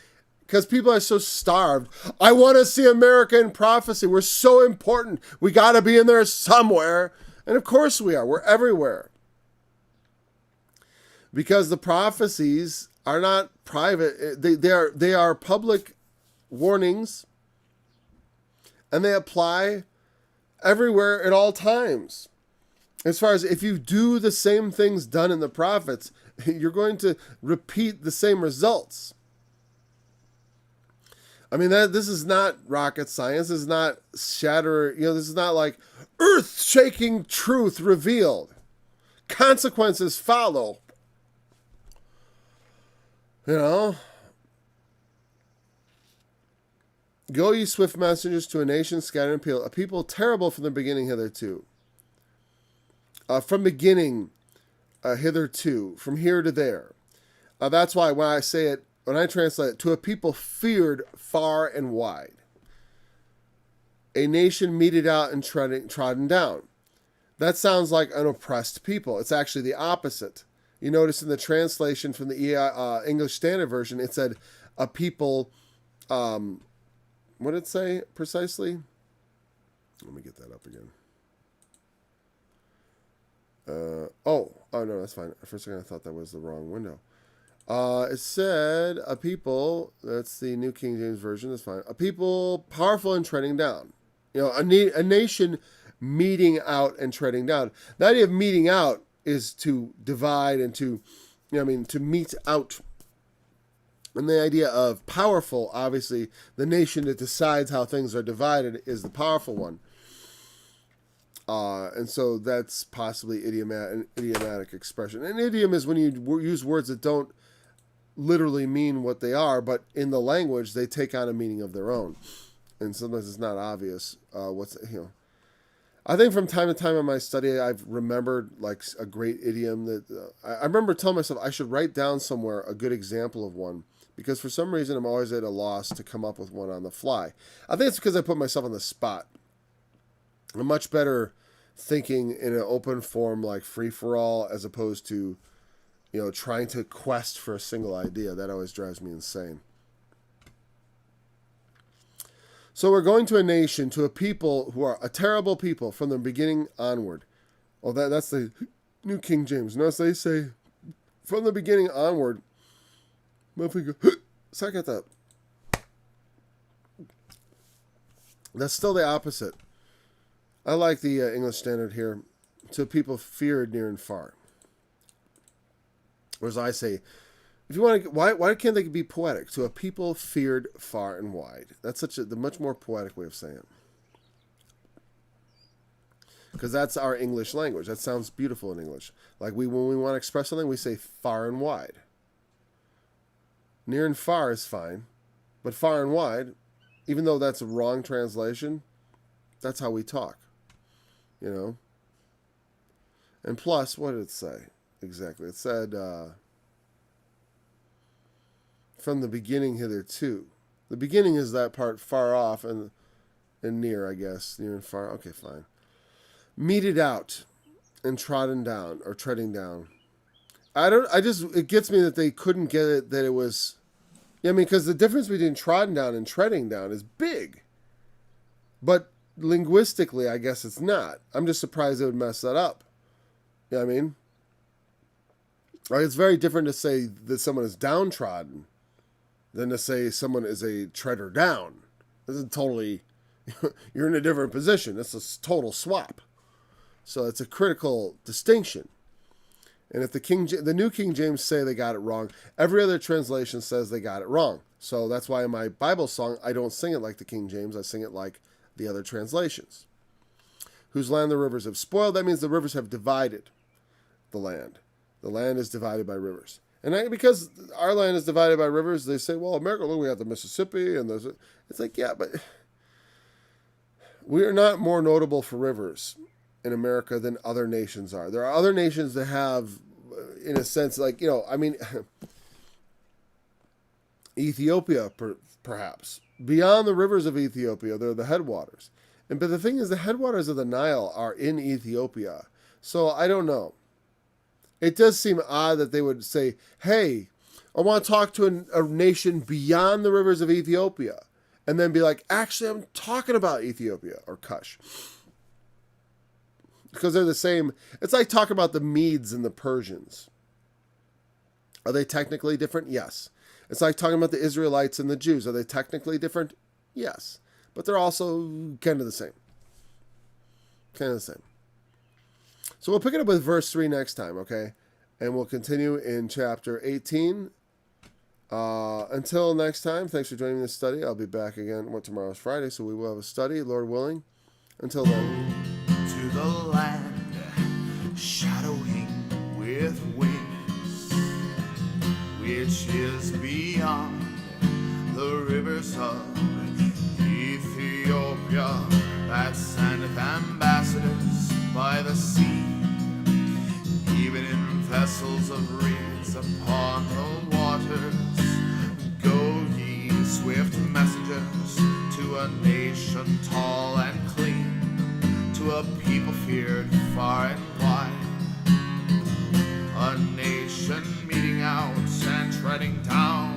B: because people are so starved. I want to see America in prophecy. We're so important. We got to be in there somewhere. And of course we are. We're everywhere. Because the prophecies are not private. They are public warnings. And they apply everywhere at all times. As far as if you do the same things done in the prophets, you're going to repeat the same results. I mean, this is not rocket science. This is not this is not like earth-shaking truth revealed. Consequences follow. You know? Go, ye swift messengers, to a nation scattered and peeled, a people terrible from the beginning hitherto. From beginning hitherto, from here to there. That's why when I say it, when I translate it, to a people feared far and wide. A nation meted out and trodden down. That sounds like an oppressed people. It's actually the opposite. You notice in the translation from the English Standard Version, it said a people, what did it say precisely? Let me get that up again. Oh no, that's fine. For a second I thought that was the wrong window. It said a people, that's the New King James Version, that's fine. A people powerful and treading down. A nation meeting out and treading down. The idea of meeting out is to divide and to meet out. And the idea of powerful, obviously, the nation that decides how things are divided is the powerful one. And so that's possibly an idiomatic expression. An idiom is when you use words that don't literally mean what they are, but in the language they take on a meaning of their own. And sometimes it's not obvious I think from time to time in my study I've remembered like a great idiom that I remember telling myself I should write down somewhere a good example of one, because for some reason I'm always at a loss to come up with one on the fly. I think it's because I put myself on the spot. I'm much better thinking in an open form like free-for-all as opposed to trying to quest for a single idea. That always drives me insane. So we're going to a nation, to a people who are a terrible people from the beginning onward. Oh, that's the New King James. Notice they say from the beginning onward. But if we go, so I got that. That's still the opposite. I like the English Standard here. To people feared near and far. Whereas I say, if you want to, why can't they be poetic? To a people feared far and wide. That's the much more poetic way of saying it. Because that's our English language. That sounds beautiful in English. Like when we want to express something, we say far and wide. Near and far is fine, but far and wide, even though that's a wrong translation, that's how we talk. And plus, what did it say exactly? It said, from the beginning hitherto. The beginning is that part far off and near, I guess. Near and far. Okay, fine. Meted out and trodden down or treading down. It gets me that they couldn't get it, that it was, because the difference between trodden down and treading down is big. But linguistically, I guess it's not. I'm just surprised they would mess that up. You know what I mean? Like, it's very different to say that someone is downtrodden than to say someone is a treader down. This is totally, you're in a different position. It's a total swap. So it's a critical distinction. And if the New King James say they got it wrong, every other translation says they got it wrong. So that's why in my Bible song, I don't sing it like the King James. I sing it like the other translations. Whose land the rivers have spoiled. That means the rivers have divided the land. The land is divided by rivers. And because our land is divided by rivers, they say, well, America, look, we have the Mississippi. And it's like, yeah, but we are not more notable for rivers in America than other nations are. There are other nations that have, in a sense, like, Ethiopia, perhaps. Beyond the rivers of Ethiopia, they're the headwaters. But the thing is, the headwaters of the Nile are in Ethiopia. So I don't know. It does seem odd that they would say, hey, I want to talk to a nation beyond the rivers of Ethiopia. And then be like, actually, I'm talking about Ethiopia or Kush. Because they're the same. It's like talking about the Medes and the Persians. Are they technically different? Yes. It's like talking about the Israelites and the Jews. Are they technically different? Yes. But they're also kind of the same. Kind of the same. So we'll pick it up with verse 3 next time, okay? And we'll continue in chapter 18. Until next time, thanks for joining this study. I'll be back again. Tomorrow's Friday, so we will have a study, Lord willing. Until then.
A: To the land shadowing with wings, which is beyond the rivers of the sea, even in vessels of reeds upon the waters. Go ye, swift messengers, to a nation tall and clean, to a people feared far and wide, a nation meeting out and treading down